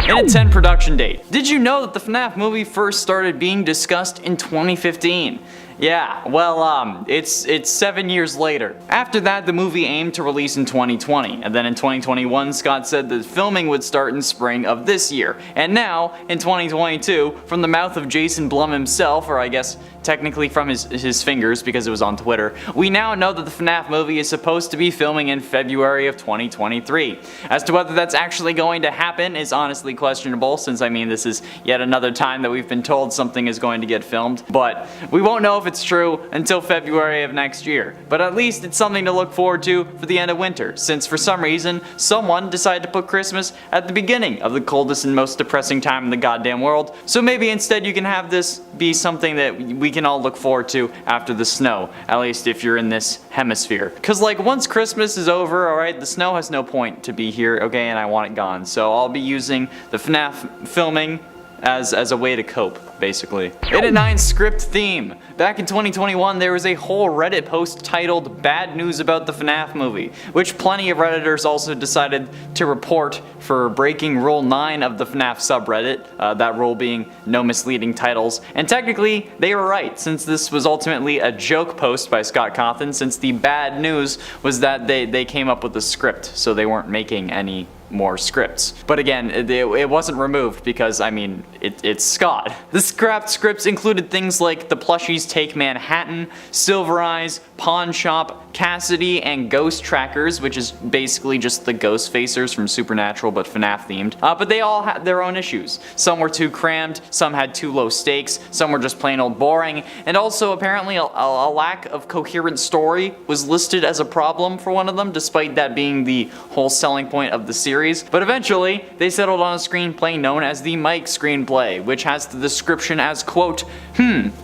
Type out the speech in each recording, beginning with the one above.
And a 10 production date. Did you know that the FNAF movie first started being discussed in 2015? Yeah, well, it's 7 years later. After that, the movie aimed to release in 2020, and then in 2021, Scott said that filming would start in spring of this year. And now, in 2022, from the mouth of Jason Blum himself, or I guess technically from his fingers because it was on Twitter, we now know that the FNAF movie is supposed to be filming in February of 2023. As to whether that's actually going to happen is honestly questionable, since I mean this is yet another time that we've been told something is going to get filmed, but we won't know if it's true until February of next year. But at least it's something to look forward to for the end of winter, since for some reason someone decided to put Christmas at the beginning of the coldest and most depressing time in the goddamn world. So maybe instead you can have this be something that we can all look forward to after the snow, at least if you're in this hemisphere. Cause like once Christmas is over, alright, the snow has no point to be here, okay, and I want it gone. So I'll be using the FNAF filming as a way to cope, basically. In a 9 script theme. Back in 2021, there was a whole Reddit post titled "Bad News About the FNAF Movie," which plenty of Redditors also decided to report for breaking Rule 9 of the FNAF subreddit, that rule being no misleading titles. And technically, they were right, since this was ultimately a joke post by Scott Cawthon, since the bad news was that they came up with a script, so they weren't making any more scripts. But again, it wasn't removed because, I mean, it's Scott. The scrapped scripts included things like The Plushies Take Manhattan, Silver Eyes, Pawn Shop, Cassidy, and Ghost Trackers, which is basically just the Ghost Facers from Supernatural but FNAF themed. But they all had their own issues. Some were too crammed, some had too low stakes, some were just plain old boring, and also apparently a lack of coherent story was listed as a problem for one of them, despite that being the whole selling point of the series. But eventually, they settled on a screenplay known as the Mike screenplay, which has the description as, quote,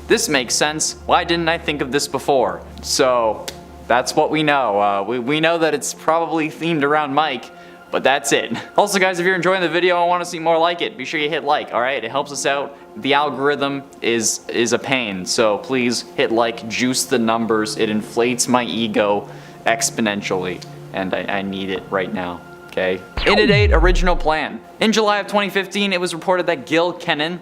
this makes sense, why didn't I think of this before? So, that's what we know. We know that it's probably themed around Mike, but that's it. Also guys, if you're enjoying the video and want to see more like it, be sure you hit like, alright? It helps us out. The algorithm is a pain, so please hit like, juice the numbers, it inflates my ego exponentially, and I need it right now. Okay. In a date, original plan. In July of 2015, it was reported that Gil Kenan,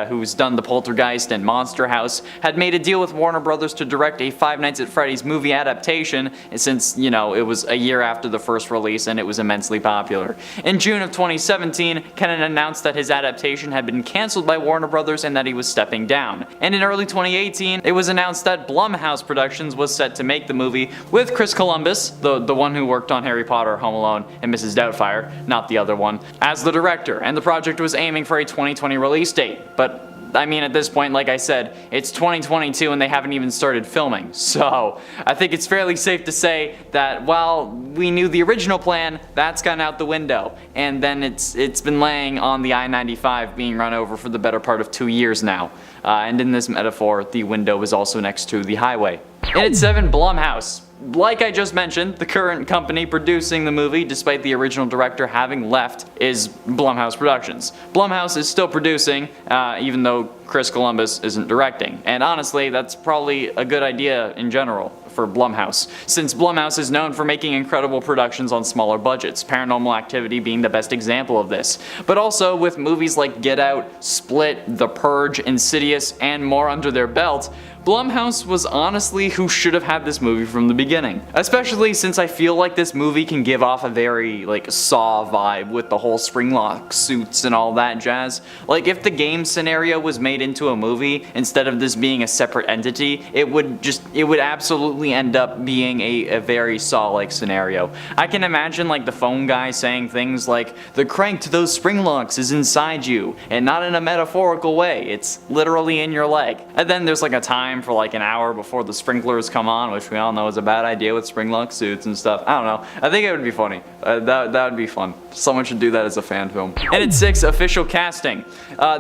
who's done The Poltergeist and Monster House, had made a deal with Warner Brothers to direct a Five Nights at Freddy's movie adaptation, since, you know, it was a year after the first release and it was immensely popular. In June of 2017, Kenan announced that his adaptation had been cancelled by Warner Brothers and that he was stepping down. And in early 2018, it was announced that Blumhouse Productions was set to make the movie with Chris Columbus, the one who worked on Harry Potter, Home Alone, and Mrs. Doubtfire, not the other one, as the director, and the project was aiming for a 2020 release date. But I mean, at this point, like I said, it's 2022 and they haven't even started filming. So I think it's fairly safe to say that while we knew the original plan, that's gone out the window. And then it's been laying on the I-95 being run over for the better part of 2 years now. And in this metaphor, the window is also next to the highway. And at 7, Blumhouse. Like I just mentioned, the current company producing the movie, despite the original director having left, is Blumhouse Productions. Blumhouse is still producing, even though Chris Columbus isn't directing. And honestly, that's probably a good idea in general for Blumhouse, since Blumhouse is known for making incredible productions on smaller budgets, Paranormal Activity being the best example of this. But also with movies like Get Out, Split, The Purge, Insidious, and more under their belt, Blumhouse was honestly who should have had this movie from the beginning. Especially since I feel like this movie can give off a very, like, Saw vibe with the whole Springlock suits and all that jazz. Like, if the game scenario was made into a movie, instead of this being a separate entity, it would absolutely end up being a very Saw-like scenario. I can imagine, like, the phone guy saying things like, "The crank to those Springlocks is inside you," and not in a metaphorical way, it's literally in your leg. And then there's like a time for like an hour before the sprinklers come on, which we all know is a bad idea with Springlock suits and stuff. I don't know. I think it would be funny. That would be fun. Someone should do that as a fan film. And at 6, official casting.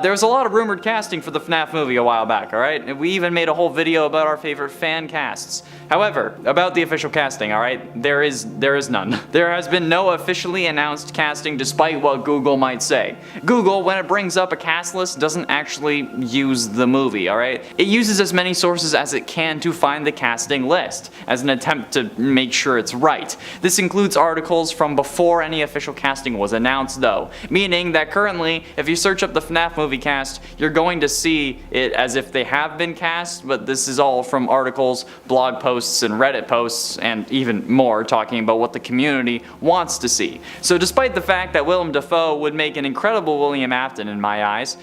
There was a lot of rumored casting for the FNAF movie a while back, alright? We even made a whole video about our favorite fan casts. However, about the official casting, alright, there is none. There has been no officially announced casting despite what Google might say. Google, when it brings up a cast list, doesn't actually use the movie, alright? It uses as many resources as it can to find the casting list, as an attempt to make sure it's right. This includes articles from before any official casting was announced though, meaning that currently, if you search up the FNAF movie cast, you're going to see it as if they have been cast, but this is all from articles, blog posts, and Reddit posts, and even more talking about what the community wants to see. So despite the fact that Willem Dafoe would make an incredible William Afton in my eyes,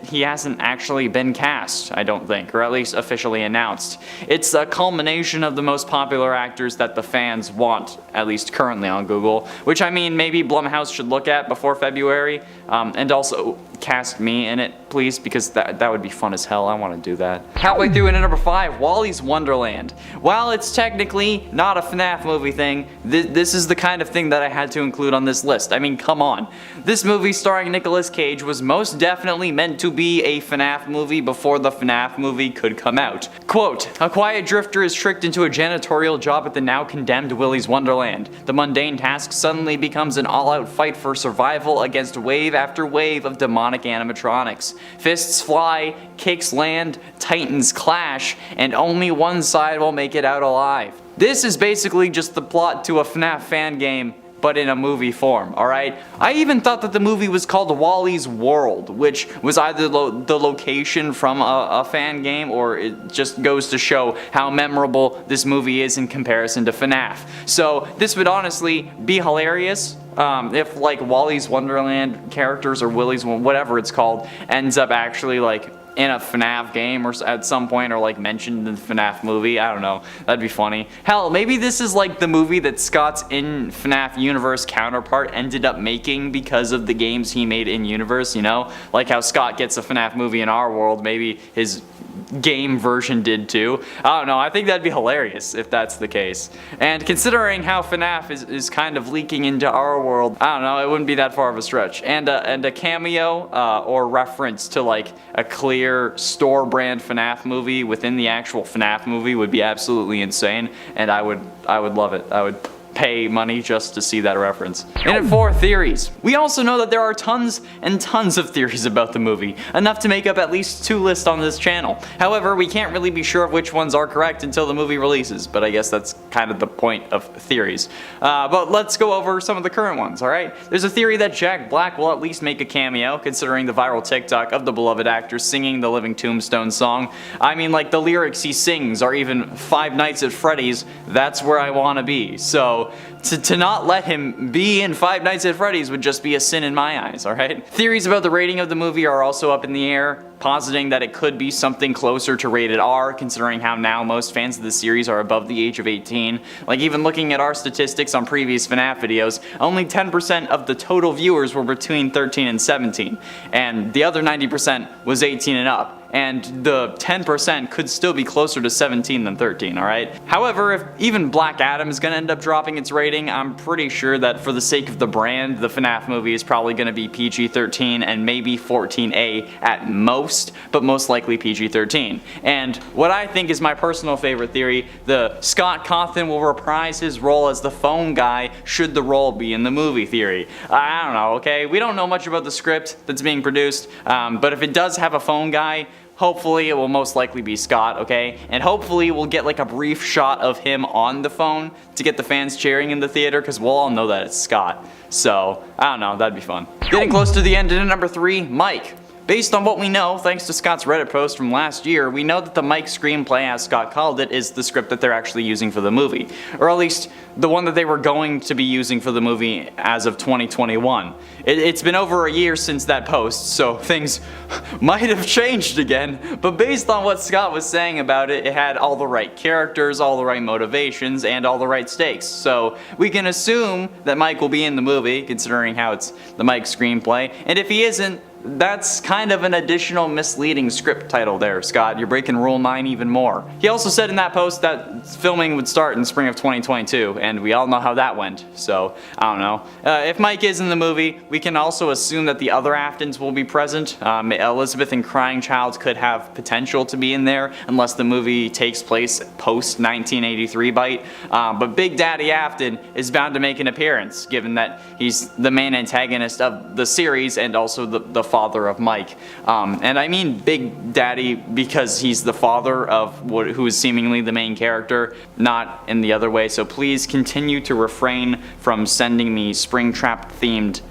he hasn't actually been cast, I don't think, or at least officially announced. It's a culmination of the most popular actors that the fans want, at least currently on Google, which I mean maybe Blumhouse should look at before February, and also cast me in it, please, because that would be fun as hell. I want to do that. Halfway through into number 5, Wally's Wonderland. While it's technically not a FNAF movie thing, this is the kind of thing that I had to include on this list. I mean, come on. This movie starring Nicolas Cage was most definitely meant to be a FNAF movie before the FNAF movie could come out. Quote, a quiet drifter is tricked into a janitorial job at the now condemned Willy's Wonderland. The mundane task suddenly becomes an all-out fight for survival against wave after wave of demonic animatronics. Fists fly, kicks land, titans clash, and only one side will make it out alive. This is basically just the plot to a FNAF fan game, but in a movie form, alright? I even thought that the movie was called Wally's World, which was either the location from a fan game, or it just goes to show how memorable this movie is in comparison to FNAF. So this would honestly be hilarious if like Wally's Wonderland characters or Willy's, whatever it's called, ends up actually like in a FNAF game or at some point, or like mentioned in the FNAF movie. I don't know, that'd be funny. Hell, maybe this is like the movie that Scott's in FNAF universe counterpart ended up making because of the games he made in universe, you know? Like how Scott gets a FNAF movie in our world, maybe his game version did too. I don't know, I think that'd be hilarious if that's the case. And considering how FNAF is kind of leaking into our world, I don't know, it wouldn't be that far of a stretch. And a cameo or reference to like a clear store brand FNAF movie within the actual FNAF movie would be absolutely insane, and I would love it. I would pay money just to see that reference. And at 4, theories. We also know that there are tons and tons of theories about the movie, enough to make up at least 2 lists on this channel. However, we can't really be sure of which ones are correct until the movie releases, but I guess that's kind of the point of theories. But let's go over some of the current ones, alright? There's a theory that Jack Black will at least make a cameo, considering the viral TikTok of the beloved actor singing the Living Tombstone song. I mean, like the lyrics he sings are even Five Nights at Freddy's, that's where I wanna be. So to not let him be in Five Nights at Freddy's would just be a sin in my eyes, alright? Theories about the rating of the movie are also up in the air, positing that it could be something closer to rated R, considering how now most fans of the series are above the age of 18. Like, even looking at our statistics on previous FNAF videos, only 10% of the total viewers were between 13 and 17, and the other 90% was 18 and up. And the 10% could still be closer to 17 than 13, alright? However, if even Black Adam is going to end up dropping its rating, I'm pretty sure that for the sake of the brand, the FNAF movie is probably going to be PG-13 and maybe 14A at most, but most likely PG-13. And what I think is my personal favorite theory, the Scott Cawthon will reprise his role as the phone guy should the role be in the movie theory. I don't know, okay? We don't know much about the script that's being produced, but if it does have a phone guy, hopefully it will most likely be Scott, okay? And hopefully we'll get like a brief shot of him on the phone to get the fans cheering in the theater, because we'll all know that it's Scott. So, I don't know, that'd be fun. Getting close to the end, into number 3, Mike. Based on what we know, thanks to Scott's Reddit post from last year, we know that the Mike screenplay, as Scott called it, is the script that they're actually using for the movie. Or at least, the one that they were going to be using for the movie as of 2021. It's been over a year since that post, so things might have changed again, but based on what Scott was saying about it, it had all the right characters, all the right motivations, and all the right stakes. So we can assume that Mike will be in the movie, considering how it's the Mike screenplay, and if he isn't, that's kind of an additional misleading script title there, Scott. You're breaking Rule 9 even more. He also said in that post that filming would start in spring of 2022, and we all know how that went, so I don't know. If Mike is in the movie, we can also assume that the other Aftons will be present. Elizabeth and Crying Child could have potential to be in there, unless the movie takes place post-1983 bite. But Big Daddy Afton is bound to make an appearance, given that he's the main antagonist of the series and also the father of Mike. And I mean Big Daddy because he's the father of who is seemingly the main character, not in the other way. So please continue to refrain from sending me Springtrap themed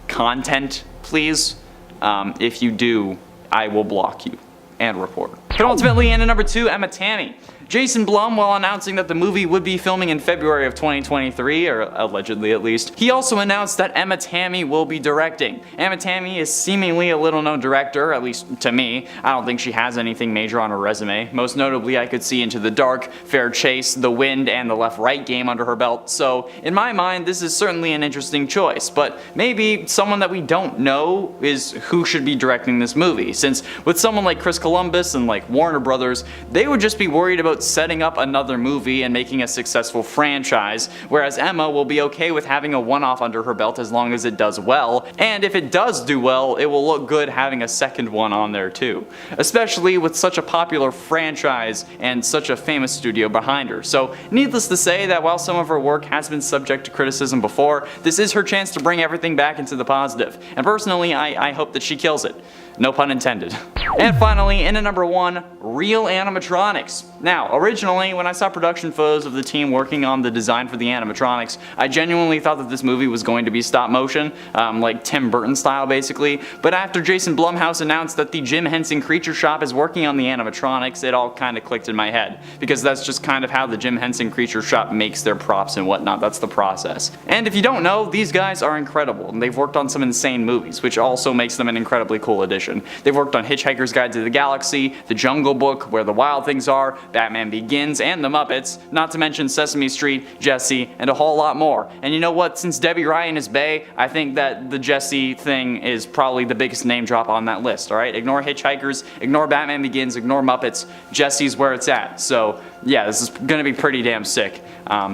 content, please. If you do, I will block you and report. But ultimately, in at number 2, Emma Tammy. Jason Blum, while announcing that the movie would be filming in February of 2023, or allegedly at least, he also announced that Emma Tammy will be directing. Emma Tammy is seemingly a little-known director, at least to me. I don't think she has anything major on her resume. Most notably, I could see Into the Dark, Fair Chase, The Wind, and The Left-Right Game under her belt, so in my mind, this is certainly an interesting choice, but maybe someone that we don't know is who should be directing this movie, since with someone like Chris Columbus and like Warner Brothers, they would just be worried about setting up another movie and making a successful franchise, whereas Emma will be okay with having a one-off under her belt as long as it does well, and if it does do well, it will look good having a second one on there too, especially with such a popular franchise and such a famous studio behind her. So needless to say that while some of her work has been subject to criticism before, this is her chance to bring everything back into the positive, and personally I hope that she kills it. No pun intended. And finally, in at number 1, real animatronics. Now, originally, when I saw production photos of the team working on the design for the animatronics, I genuinely thought that this movie was going to be stop motion, like Tim Burton style basically, but after Jason Blumhouse announced that the Jim Henson Creature Shop is working on the animatronics, it all kind of clicked in my head, because that's just kind of how the Jim Henson Creature Shop makes their props and whatnot. That's the process. And if you don't know, these guys are incredible, and they've worked on some insane movies, which also makes them an incredibly cool addition. They've worked on Hitchhiker's Guide to the Galaxy, The Jungle Book, Where the Wild Things Are, Batman Begins, and The Muppets, not to mention Sesame Street, Jessie, and a whole lot more. And you know what, since Debbie Ryan is bae, I think that the Jessie thing is probably the biggest name drop on that list, alright? Ignore Hitchhikers, ignore Batman Begins, ignore Muppets, Jessie's where it's at. So yeah, this is gonna be pretty damn sick.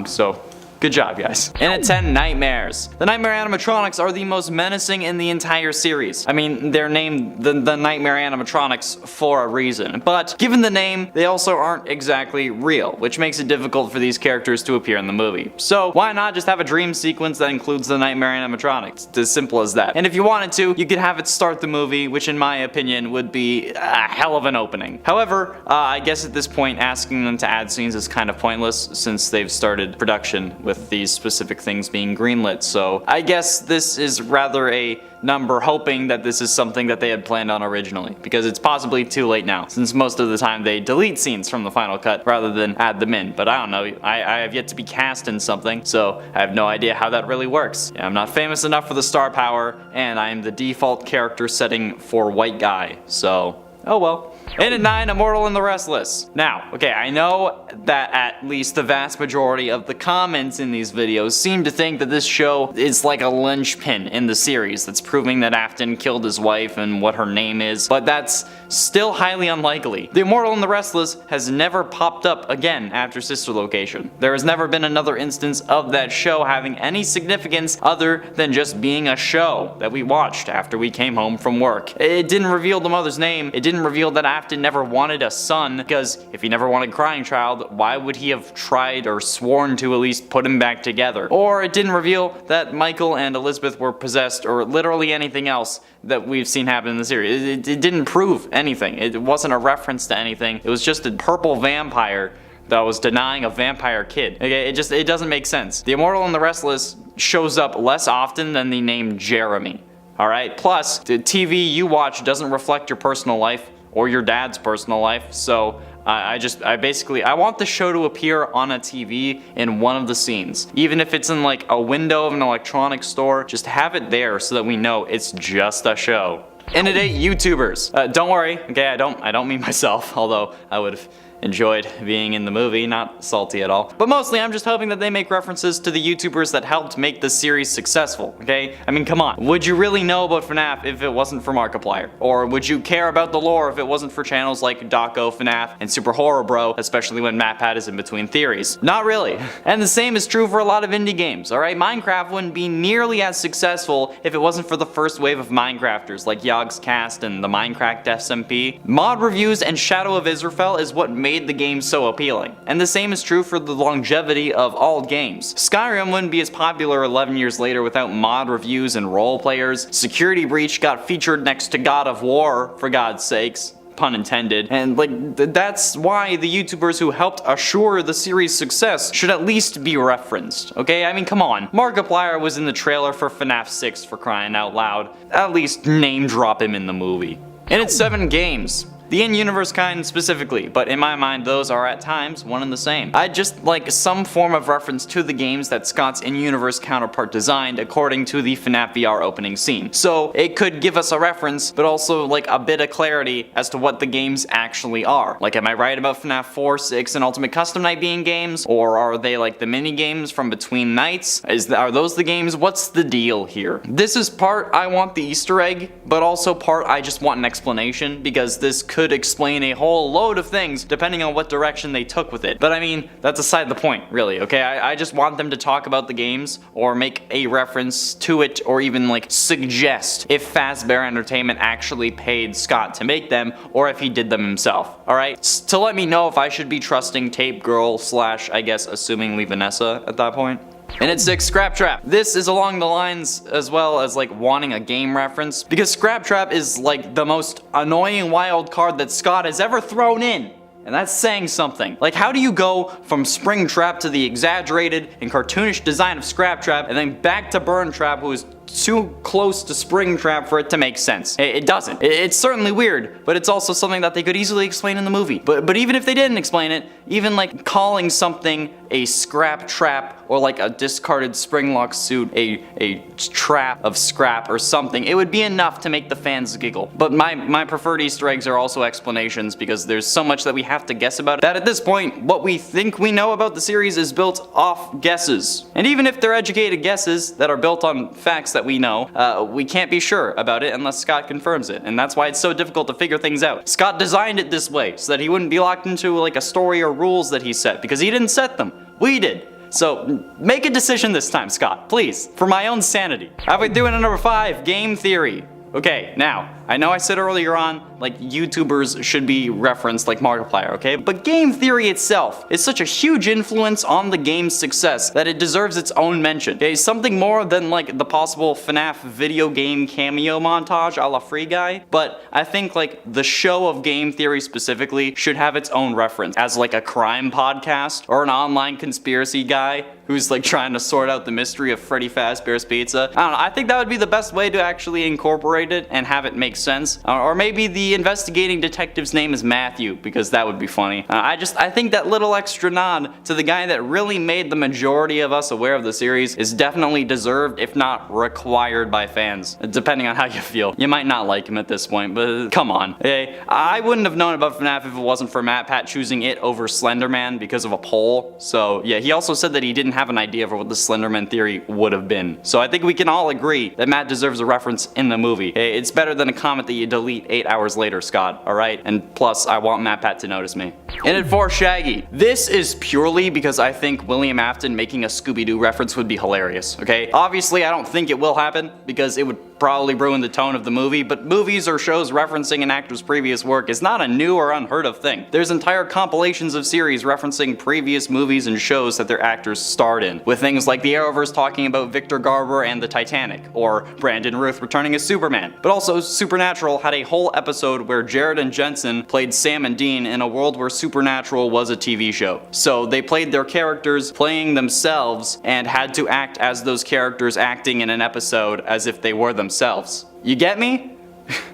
So good job, guys. In at 10, Nightmares. The Nightmare animatronics are the most menacing in the entire series. I mean, they're named the Nightmare animatronics for a reason, but given the name, they also aren't exactly real, which makes it difficult for these characters to appear in the movie. So why not just have a dream sequence that includes the Nightmare animatronics? It's as simple as that. And if you wanted to, you could have it start the movie, which in my opinion would be a hell of an opening. However, I guess at this point asking them to add scenes is kind of pointless since they've started production with these specific things being greenlit, so I guess this is rather a number hoping that this is something that they had planned on originally, because it's possibly too late now, since most of the time they delete scenes from the final cut rather than add them in. But I don't know, I have yet to be cast in something, so I have no idea how that really works. Yeah, I'm not famous enough for the star power, and I am the default character setting for white guy, so oh well. In at 9, Immortal and the Restless. Now, okay, I know that at least the vast majority of the comments in these videos seem to think that this show is like a linchpin in the series that's proving that Afton killed his wife and what her name is, but that's still highly unlikely. The Immortal and the Restless has never popped up again after Sister Location. There has never been another instance of that show having any significance other than just being a show that we watched after we came home from work. It didn't reveal the mother's name, it didn't reveal that Afton never wanted a son, because if he never wanted Crying Child, why would he have tried or sworn to at least put him back together? Or it didn't reveal that Michael and Elizabeth were possessed, or literally anything else that we've seen happen in the series. It didn't prove anything. It wasn't a reference to anything. It was just a purple vampire that was denying a vampire kid. Okay, it doesn't make sense. The Immortal and the Restless shows up less often than the name Jeremy. Alright, plus the TV you watch doesn't reflect your personal life or your dad's personal life, so I want the show to appear on a TV in one of the scenes. Even if it's in like a window of an electronics store, just have it there so that we know it's just a show. In at 8, YouTubers. Don't worry, okay, I don't mean myself, although I would have enjoyed being in the movie, not salty at all. But mostly I'm just hoping that they make references to the YouTubers that helped make the series successful, okay? I mean, come on. Would you really know about FNAF if it wasn't for Markiplier? Or would you care about the lore if it wasn't for channels like Daco, FNAF, and Super Horror Bro, especially when MatPat is in between theories? Not really. And the same is true for a lot of indie games, alright? Minecraft wouldn't be nearly as successful if it wasn't for the first wave of Minecrafters like Yogg's Cast and the Minecraft SMP. Mod reviews and Shadow of Israfel is what made made the game so appealing. And the same is true for the longevity of all games. Skyrim wouldn't be as popular 11 years later without mod reviews and role players. Security Breach got featured next to God of War, for God's sakes. Pun intended. And that's why the YouTubers who helped assure the series' success should at least be referenced, okay? I mean, come on. Markiplier was in the trailer for FNAF 6, for crying out loud. At least name drop him in the movie. And it's 7 games. The in-universe kind specifically, but in my mind those are at times one and the same. I'd just like some form of reference to the games that Scott's in-universe counterpart designed according to the FNAF VR opening scene. So it could give us a reference, but also like a bit of clarity as to what the games actually are. Like, am I right about FNAF 4, 6, and Ultimate Custom Night being games? Or are they like the mini games from between nights? Are those the games? What's the deal here? This is part I want the Easter egg, but also part I just want an explanation, because this could explain a whole load of things depending on what direction they took with it. But I mean, that's aside the point, really, okay? I just want them to talk about the games, or make a reference to it, or even like suggest if Fazbear Entertainment actually paid Scott to make them, or if he did them himself, alright? To let me know if I should be trusting Tape Girl / I guess assumingly Vanessa at that point. And at 6, Scrap Trap. This is along the lines as well as like wanting a game reference, because Scrap Trap is like the most annoying wild card that Scott has ever thrown in. And that's saying something. Like, how do you go from Spring Trap to the exaggerated and cartoonish design of Scrap Trap, and then back to Burn Trap, who is too close to Spring Trap for it to make sense? It doesn't. It's certainly weird, but it's also something that they could easily explain in the movie. But even if they didn't explain it, even like calling something a scrap trap, or like a discarded Springlock suit a trap of scrap or something, it would be enough to make the fans giggle. But my preferred Easter eggs are also explanations, because there's so much that we have to guess about it, that at this point, what we think we know about the series is built off guesses. And even if they're educated guesses that are built on facts that we know, we can't be sure about it unless Scott confirms it, and that's why it's so difficult to figure things out. Scott designed it this way so that he wouldn't be locked into like a story or rules that he set, because he didn't set them. We did. So make a decision this time, Scott, please, for my own sanity. Halfway through into number 5, game theory. Okay, now, I know I said earlier on, like, YouTubers should be referenced like Markiplier, okay? But game theory itself is such a huge influence on the game's success that it deserves its own mention, okay? Something more than, like, the possible FNAF video game cameo montage a la Free Guy, but I think, like, the show of game theory specifically should have its own reference as, like, a crime podcast or an online conspiracy guy who's, like, trying to sort out the mystery of Freddy Fazbear's Pizza. I don't know, I think that would be the best way to actually incorporate it and have it make sense. Or maybe the investigating detective's name is Matthew, because that would be funny. I think that little extra nod to the guy that really made the majority of us aware of the series is definitely deserved, if not required by fans, depending on how you feel. You might not like him at this point, but come on. Hey, I wouldn't have known about FNAF if it wasn't for MatPat choosing it over Slenderman because of a poll. So yeah, he also said that he didn't have an idea for what the Slenderman theory would have been. So I think we can all agree that Matt deserves a reference in the movie. Hey, it's better than a comment that you delete 8 hours later, Scott, alright? And plus, I want MatPat to notice me. And at 4, Shaggy. This is purely because I think William Afton making a Scooby-Doo reference would be hilarious, okay? Obviously, I don't think it will happen, because it would probably ruin the tone of the movie, but movies or shows referencing an actor's previous work is not a new or unheard of thing. There's entire compilations of series referencing previous movies and shows that their actors starred in, with things like the Arrowverse talking about Victor Garber and the Titanic, or Brandon Ruth returning as Superman. But also, Supernatural had a whole episode where Jared and Jensen played Sam and Dean in a world where Supernatural was a TV show. So they played their characters playing themselves and had to act as those characters acting in an episode as if they were themselves. You get me?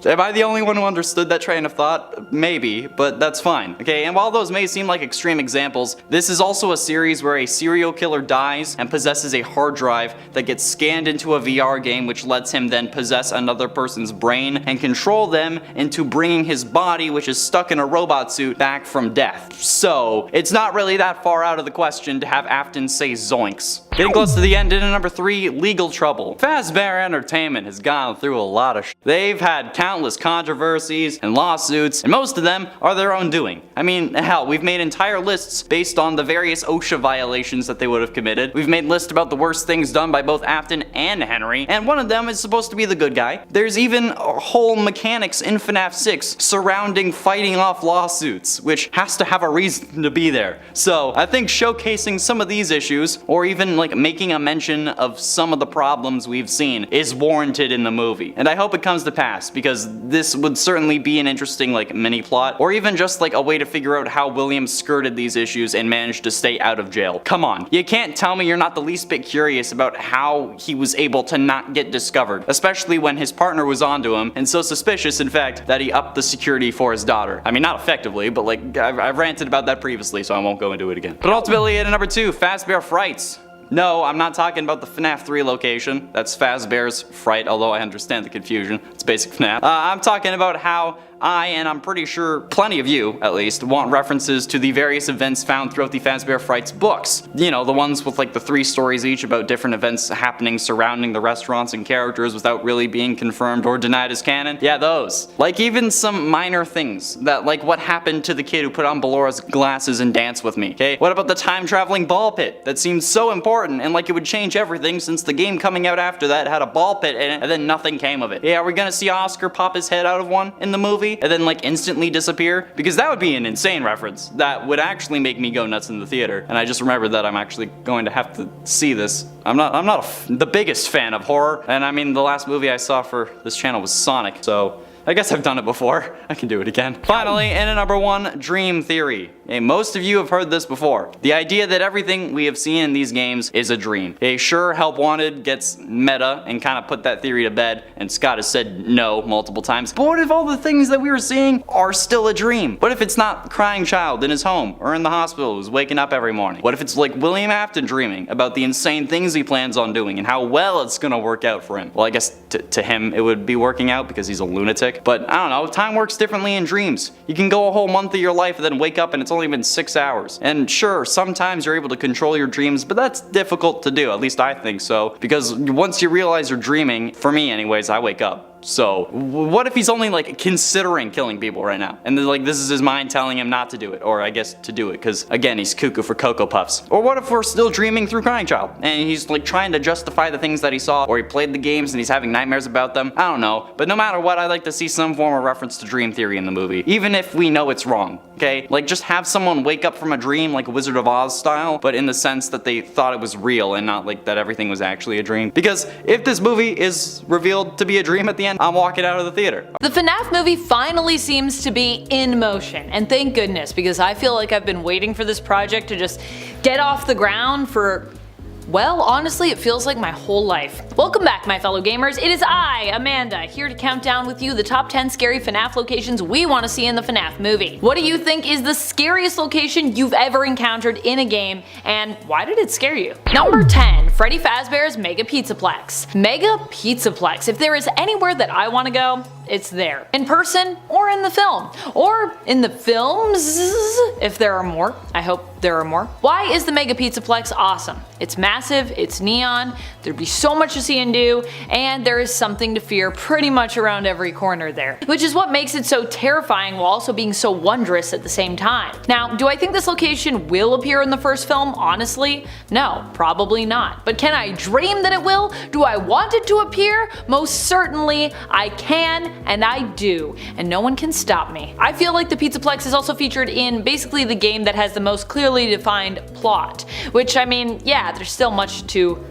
Am I the only one who understood that train of thought? Maybe, but that's fine. Okay, and while those may seem like extreme examples, this is also a series where a serial killer dies and possesses a hard drive that gets scanned into a VR game, which lets him then possess another person's brain and control them into bringing his body, which is stuck in a robot suit, back from death. So, it's not really that far out of the question to have Afton say zoinks. Getting close to the end, in at number 3, legal trouble. Fazbear Entertainment has gone through a lot of They've had countless controversies and lawsuits, and most of them are their own doing. I mean, hell, we've made entire lists based on the various OSHA violations that they would have committed. We've made lists about the worst things done by both Afton and Henry, and one of them is supposed to be the good guy. There's even whole mechanics in FNAF 6 surrounding fighting off lawsuits, which has to have a reason to be there. So I think showcasing some of these issues, or even like making a mention of some of the problems we've seen, is warranted in the movie. And I hope it comes to pass, because this would certainly be an interesting like mini plot, or even just like a way to figure out how William skirted these issues and managed to stay out of jail. Come on, you can't tell me you're not the least bit curious about how he was able to not get discovered, especially when his partner was onto him, and so suspicious in fact that he upped the security for his daughter. I mean, not effectively, but like I've ranted about that previously, so I won't go into it again. But ultimately, at number 2, Fazbear Frights. No, I'm not talking about the FNAF 3 location. That's Fazbear's Fright, although I understand the confusion. It's basic FNAF. I'm talking about how and I'm pretty sure plenty of you, at least, want references to the various events found throughout the Fazbear Frights books. You know, the ones with like the 3 stories each about different events happening surrounding the restaurants and characters without really being confirmed or denied as canon. Yeah, those. Like even some minor things, that like what happened to the kid who put on Bellora's glasses and danced with me, okay? What about the time-traveling ball pit? That seems so important and like it would change everything, since the game coming out after that had a ball pit in it and then nothing came of it. Yeah, are we gonna see Oscar pop his head out of one in the movie and then like instantly disappear? Because that would be an insane reference. That would actually make me go nuts in the theater. And I just remembered that I'm actually going to have to see this. I'm not the biggest fan of horror, and I mean the last movie I saw for this channel was Sonic, so I guess I've done it before. I can do it again. Finally, in at number 1, Dream Theory. Hey, most of you have heard this before. The idea that everything we have seen in these games is a dream. Hey, sure, Help Wanted gets meta and kind of put that theory to bed, and Scott has said no multiple times. But what if all the things that we were seeing are still a dream? What if it's not crying child in his home or in the hospital who's waking up every morning? What if it's like William Afton dreaming about the insane things he plans on doing and how well it's gonna work out for him? Well, I guess to him it would be working out because he's a lunatic. But I don't know, time works differently in dreams. You can go a whole month of your life and then wake up and it's only been 6 hours. And sure, sometimes you're able to control your dreams, but that's difficult to do, at least I think so. Because once you realize you're dreaming, for me anyways, I wake up. So, what if he's only like considering killing people right now? And then like this is his mind telling him not to do it, or I guess to do it, because again, he's cuckoo for Cocoa Puffs. Or what if we're still dreaming through Crying Child, and he's like trying to justify the things that he saw, or he played the games and he's having nightmares about them? I don't know, but no matter what, I'd like to see some form of reference to dream theory in the movie, even if we know it's wrong, okay? Like just have someone wake up from a dream like Wizard of Oz style, but in the sense that they thought it was real and not like that everything was actually a dream. Because if this movie is revealed to be a dream at the end, I'm walking out of the theater. The FNAF movie finally seems to be in motion, and thank goodness, because I feel like I've been waiting for this project to just get off the ground for, well, honestly, it feels like my whole life. Welcome back, my fellow gamers. It is I, Amanda, here to count down with you the top 10 scary FNAF locations we want to see in the FNAF movie. What do you think is the scariest location you've ever encountered in a game, and why did it scare you? Number 10, Freddy Fazbear's Mega Pizzaplex. Mega Pizzaplex. If there is anywhere that I want to go, it's there. In person or in the film. Or in the films, if there are more. I hope there are more. Why is the Mega Pizzaplex awesome? It's massive, it's neon, there'd be so much to see and do, and there is something to fear pretty much around every corner there. Which is what makes it so terrifying while also being so wondrous at the same time. Now, do I think this location will appear in the first film? Honestly, no, probably not. But can I dream that it will? Do I want it to appear? Most certainly I can, and I do, and no one can stop me. I feel like the Pizzaplex is also featured in basically the game that has the most clearly defined plot, which I mean, yeah, there's still much to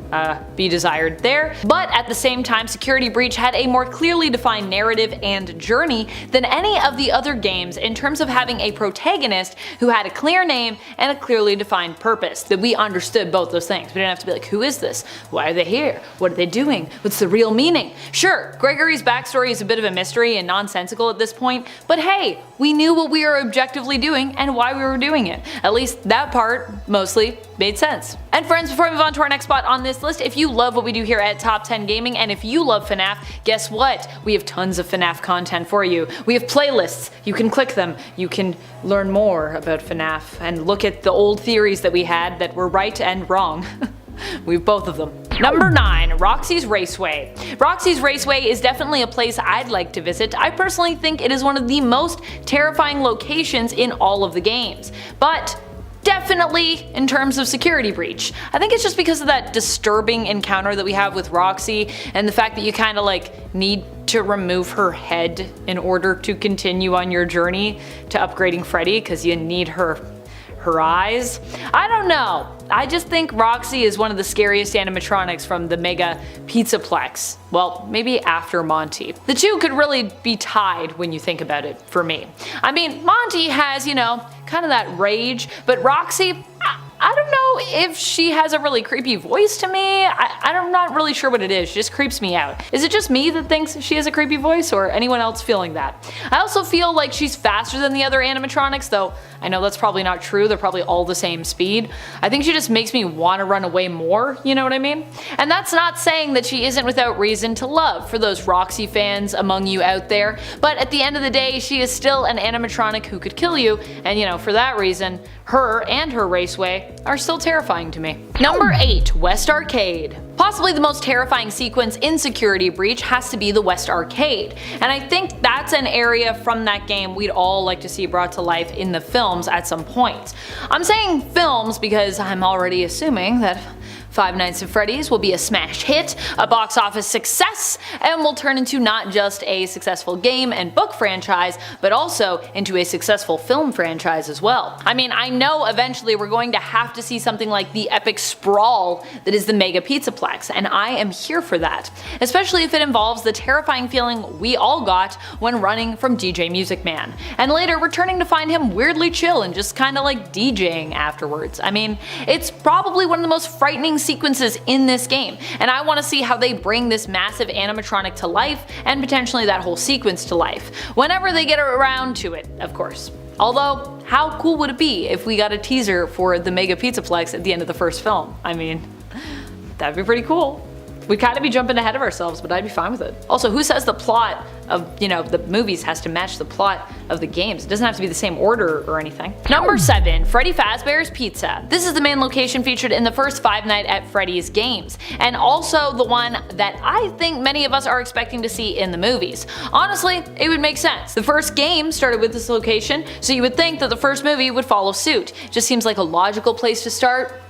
be desired there, but at the same time Security Breach had a more clearly defined narrative and journey than any of the other games in terms of having a protagonist who had a clear name and a clearly defined purpose, that we understood both those things. We didn't have to be like, who is this? Why are they here? What are they doing? What's the real meaning? Sure, Gregory's backstory is a bit of a mystery and nonsensical at this point, but hey, we knew what we were objectively doing and why we were doing it. At least that part mostly made sense. And friends, before we move on to our next spot on this list, if you love what we do here at Top 10 Gaming, and if you love FNAF, guess what? We have tons of FNAF content for you. We have playlists, you can click them, you can learn more about FNAF and look at the old theories that we had that were right and wrong. We have both of them. Number 9. Roxy's Raceway. Roxy's Raceway is definitely a place I'd like to visit. I personally think it is one of the most terrifying locations in all of the games. But definitely in terms of security breach. I think it's just because of that disturbing encounter that we have with Roxy and the fact that you kind of need to remove her head in order to continue on your journey to upgrading Freddy because you need her eyes. I don't know. I just think Roxy is one of the scariest animatronics from the Mega Pizzaplex. Well, maybe after Monty. The two could really be tied when you think about it for me. I mean, Monty has, kind of that rage, but Roxy, I don't know if she has a really creepy voice to me. I'm not really sure what it is. She just creeps me out. Is it just me that thinks she has a creepy voice or anyone else feeling that? I also feel like she's faster than the other animatronics, though I know that's probably not true. They're probably all the same speed. I think she just makes me want to run away more, you know what I mean? And that's not saying that she isn't without reason to love for those Roxy fans among you out there, but at the end of the day, she is still an animatronic who could kill you, and for that reason, her and her raceway are still terrifying to me. Number 8. West Arcade. Possibly the most terrifying sequence in Security Breach has to be the West Arcade, and I think that's an area from that game we'd all like to see brought to life in the films at some point. I'm saying films because I'm already assuming that Five Nights at Freddy's will be a smash hit, a box office success, and will turn into not just a successful game and book franchise, but also into a successful film franchise as well. I mean, I know eventually we're going to have to see something like the epic sprawl that is the Mega Pizzaplex, and I am here for that, especially if it involves the terrifying feeling we all got when running from DJ Music Man, and later returning to find him weirdly chill and just kinda DJing afterwards. I mean, it's probably one of the most frightening sequences in this game, and I want to see how they bring this massive animatronic to life and potentially that whole sequence to life, whenever they get around to it, of course. Although, how cool would it be if we got a teaser for the Mega Pizzaplex at the end of the first film? I mean, that'd be pretty cool. We'd kind of be jumping ahead of ourselves, but I'd be fine with it. Also, who says the plot of, the movies has to match the plot of the games? It doesn't have to be the same order or anything. Number 7. Freddy Fazbear's Pizza. This is the main location featured in the first Five Nights at Freddy's games, and also the one that I think many of us are expecting to see in the movies. Honestly, it would make sense. The first game started with this location, so you would think that the first movie would follow suit. It just seems like a logical place to start,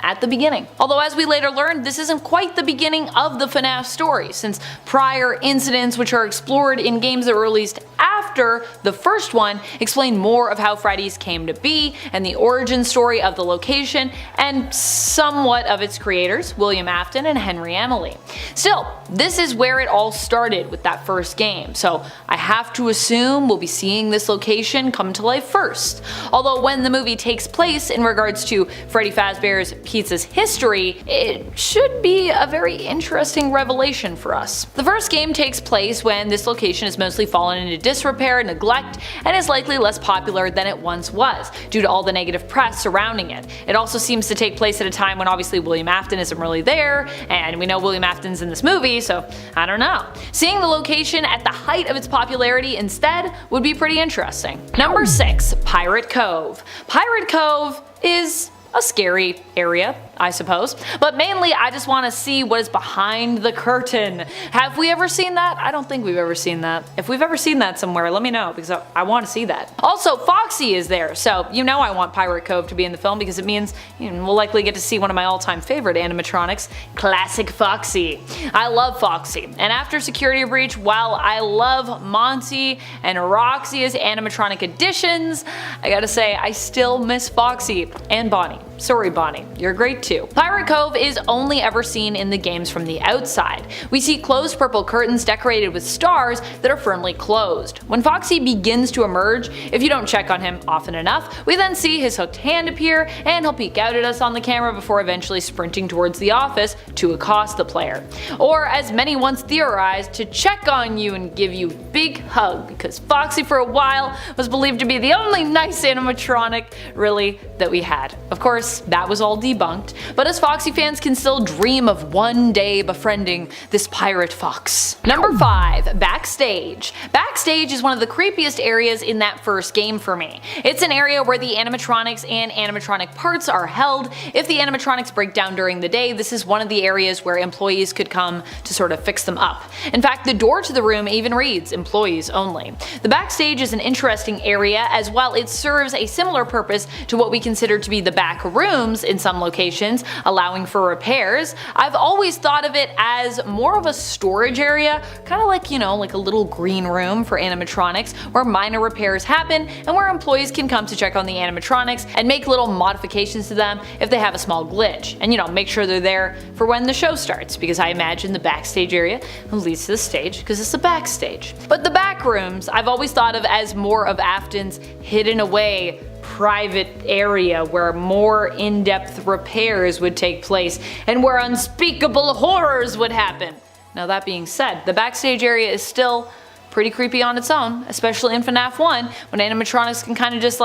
at the beginning. Although as we later learned, this isn't quite the beginning of the FNAF story, since prior incidents which are explored in games that were released after the first one explain more of how Freddy's came to be and the origin story of the location and somewhat of its creators, William Afton and Henry Emily. Still, this is where it all started with that first game, so I have to assume we'll be seeing this location come to life first. Although when the movie takes place in regards to Freddy Fazbear's Pizza's history, it should be a very interesting revelation for us. The first game takes place when this location has mostly fallen into disrepair and neglect and is likely less popular than it once was, due to all the negative press surrounding it. It also seems to take place at a time when obviously William Afton isn't really there, and we know William Afton's in this movie, so I don't know. Seeing the location at the height of its popularity instead would be pretty interesting. Number 6. Pirate Cove. Pirate Cove is a scary area, I suppose, but mainly I just want to see what is behind the curtain. Have we ever seen that? I don't think we've ever seen that. If we've ever seen that somewhere, let me know, because I want to see that. Also, Foxy is there, so I want Pirate Cove to be in the film because it means we'll likely get to see one of my all-time favorite animatronics, Classic Foxy. I love Foxy, and after Security Breach, while I love Monty and Roxy as animatronic additions, I gotta say I still miss Foxy and Bonnie. Sorry Bonnie, you're great too. Pirate Cove is only ever seen in the games from the outside. We see closed purple curtains decorated with stars that are firmly closed. When Foxy begins to emerge, if you don't check on him often enough, we then see his hooked hand appear and he'll peek out at us on the camera before eventually sprinting towards the office to accost the player. Or as many once theorized, to check on you and give you a big hug, because Foxy for a while was believed to be the only nice animatronic really that we had. Of course, course, that was all debunked, but us Foxy fans can still dream of one day befriending this pirate fox. Number 5. Backstage. Backstage is one of the creepiest areas in that first game for me. It's an area where the animatronics and animatronic parts are held. If the animatronics break down during the day, this is one of the areas where employees could come to sort of fix them up. In fact, the door to the room even reads employees only. The backstage is an interesting area as well. It serves a similar purpose to what we consider to be the back rooms in some locations, allowing for repairs. I've always thought of it as more of a storage area, kind of like, like a little green room for animatronics where minor repairs happen and where employees can come to check on the animatronics and make little modifications to them if they have a small glitch, and make sure they're there for when the show starts, because I imagine the backstage area leads to the stage because it's the backstage. But the back rooms I've always thought of as more of Afton's hidden away private area where more in-depth repairs would take place and where unspeakable horrors would happen. Now that being said, the backstage area is still pretty creepy on its own, especially in FNAF 1 when animatronics can kind of just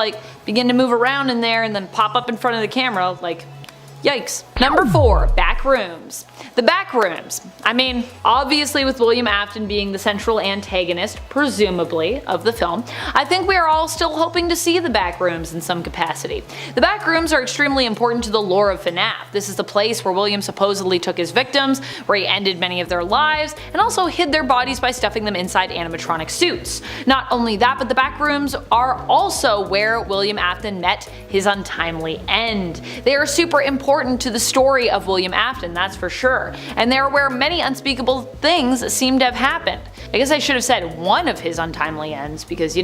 begin to move around in there and then pop up in front of the camera yikes. Number 4. Back rooms. The back rooms. Obviously with William Afton being the central antagonist, presumably, of the film, I think we are all still hoping to see the back rooms in some capacity. The back rooms are extremely important to the lore of FNAF. This is the place where William supposedly took his victims, where he ended many of their lives, and also hid their bodies by stuffing them inside animatronic suits. Not only that, but the back rooms are also where William Afton met his untimely end. They are super important to the story of William Afton, that's for sure, and they're where many unspeakable things seem to have happened. I guess I should have said one of his untimely ends, because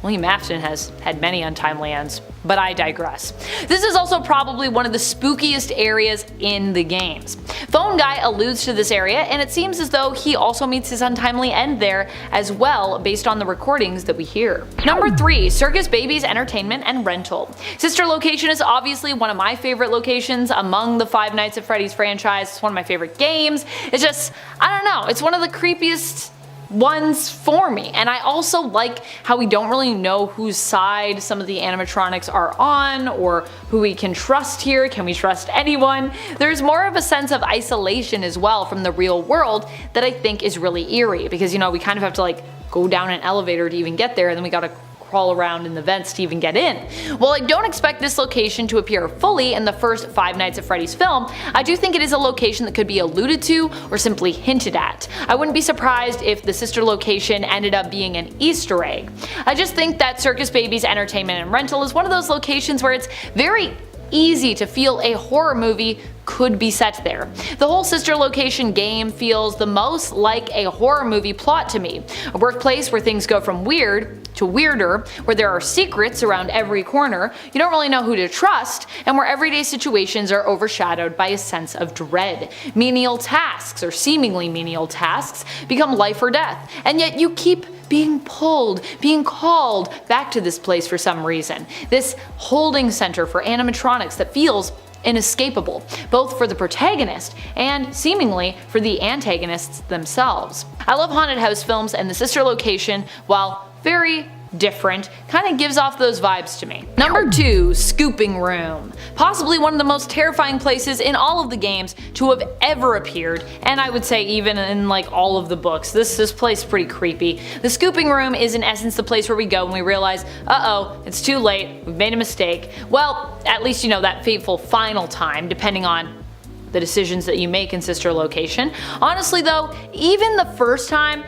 William Afton has had many untimely ends, but I digress. This is also probably one of the spookiest areas in the games. Phone Guy alludes to this area, and it seems as though he also meets his untimely end there as well, based on the recordings that we hear. Number 3. Circus Baby's Entertainment and Rental. Sister location is obviously one of my favorite locations among the 5 Nights at Freddy's franchise. It's one of my favorite games. It's just, I don't know, it's one of the creepiest ones for me, and I also like how we don't really know whose side some of the animatronics are on or who we can trust here. Can we trust anyone? There's more of a sense of isolation as well from the real world that I think is really eerie, because we kind of have to go down an elevator to even get there, and then we gotta crawl around in the vents to even get in. While I don't expect this location to appear fully in the first 5 Nights at Freddy's film, I do think it is a location that could be alluded to or simply hinted at. I wouldn't be surprised if the sister location ended up being an Easter egg. I just think that Circus Baby's Entertainment and Rental is one of those locations where it's very easy to feel a horror movie could be set there. The whole sister location game feels the most like a horror movie plot to me. A workplace where things go from weird to weirder, where there are secrets around every corner, you don't really know who to trust, and where everyday situations are overshadowed by a sense of dread. Menial tasks, or seemingly menial tasks, become life or death, and yet you keep being pulled, being called back to this place for some reason. This holding center for animatronics that feels inescapable, both for the protagonist and seemingly for the antagonists themselves. I love haunted house films, and the sister location, while very different, kind of gives off those vibes to me. Number 2. Scooping Room. Possibly one of the most terrifying places in all of the games to have ever appeared, and I would say even in all of the books. This place is pretty creepy. The Scooping Room is in essence the place where we go when we realize, uh-oh, it's too late, we've made a mistake. Well, at least that fateful final time, depending on the decisions that you make in sister location. Honestly though, even the first time,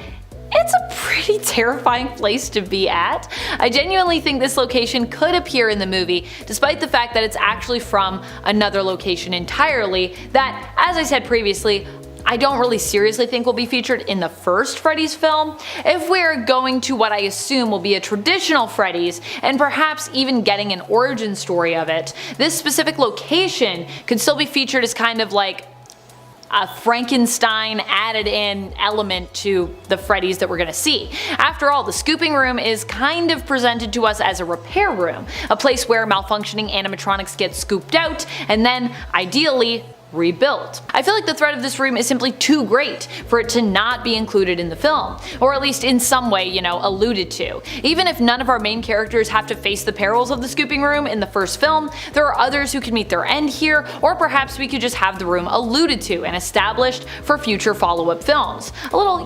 it's a pretty terrifying place to be at. I genuinely think this location could appear in the movie, despite the fact that it's actually from another location entirely that, as I said previously, I don't really seriously think will be featured in the first Freddy's film. If we're going to what I assume will be a traditional Freddy's, and perhaps even getting an origin story of it, this specific location could still be featured as kind of a Frankenstein added in element to the Freddy's that we're gonna see. After all, the Scooping Room is kind of presented to us as a repair room, a place where malfunctioning animatronics get scooped out and then, ideally, rebuilt. I feel like the threat of this room is simply too great for it to not be included in the film, or at least in some way, alluded to. Even if none of our main characters have to face the perils of the scooping room in the first film, there are others who could meet their end here, or perhaps we could just have the room alluded to and established for future follow-up films. A little,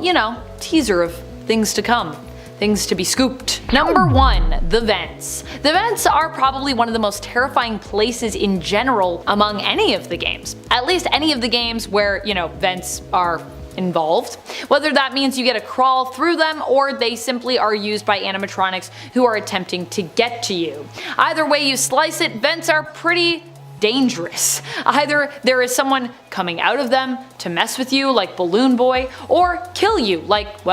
teaser of things to come. Things to be scooped. Number 1. The vents. The vents are probably one of the most terrifying places in general among any of the games. At least any of the games where, vents are involved. Whether that means you get to crawl through them or they simply are used by animatronics who are attempting to get to you. Either way you slice it, vents are pretty dangerous. Either there is someone coming out of them to mess with you like Balloon Boy, or kill you like,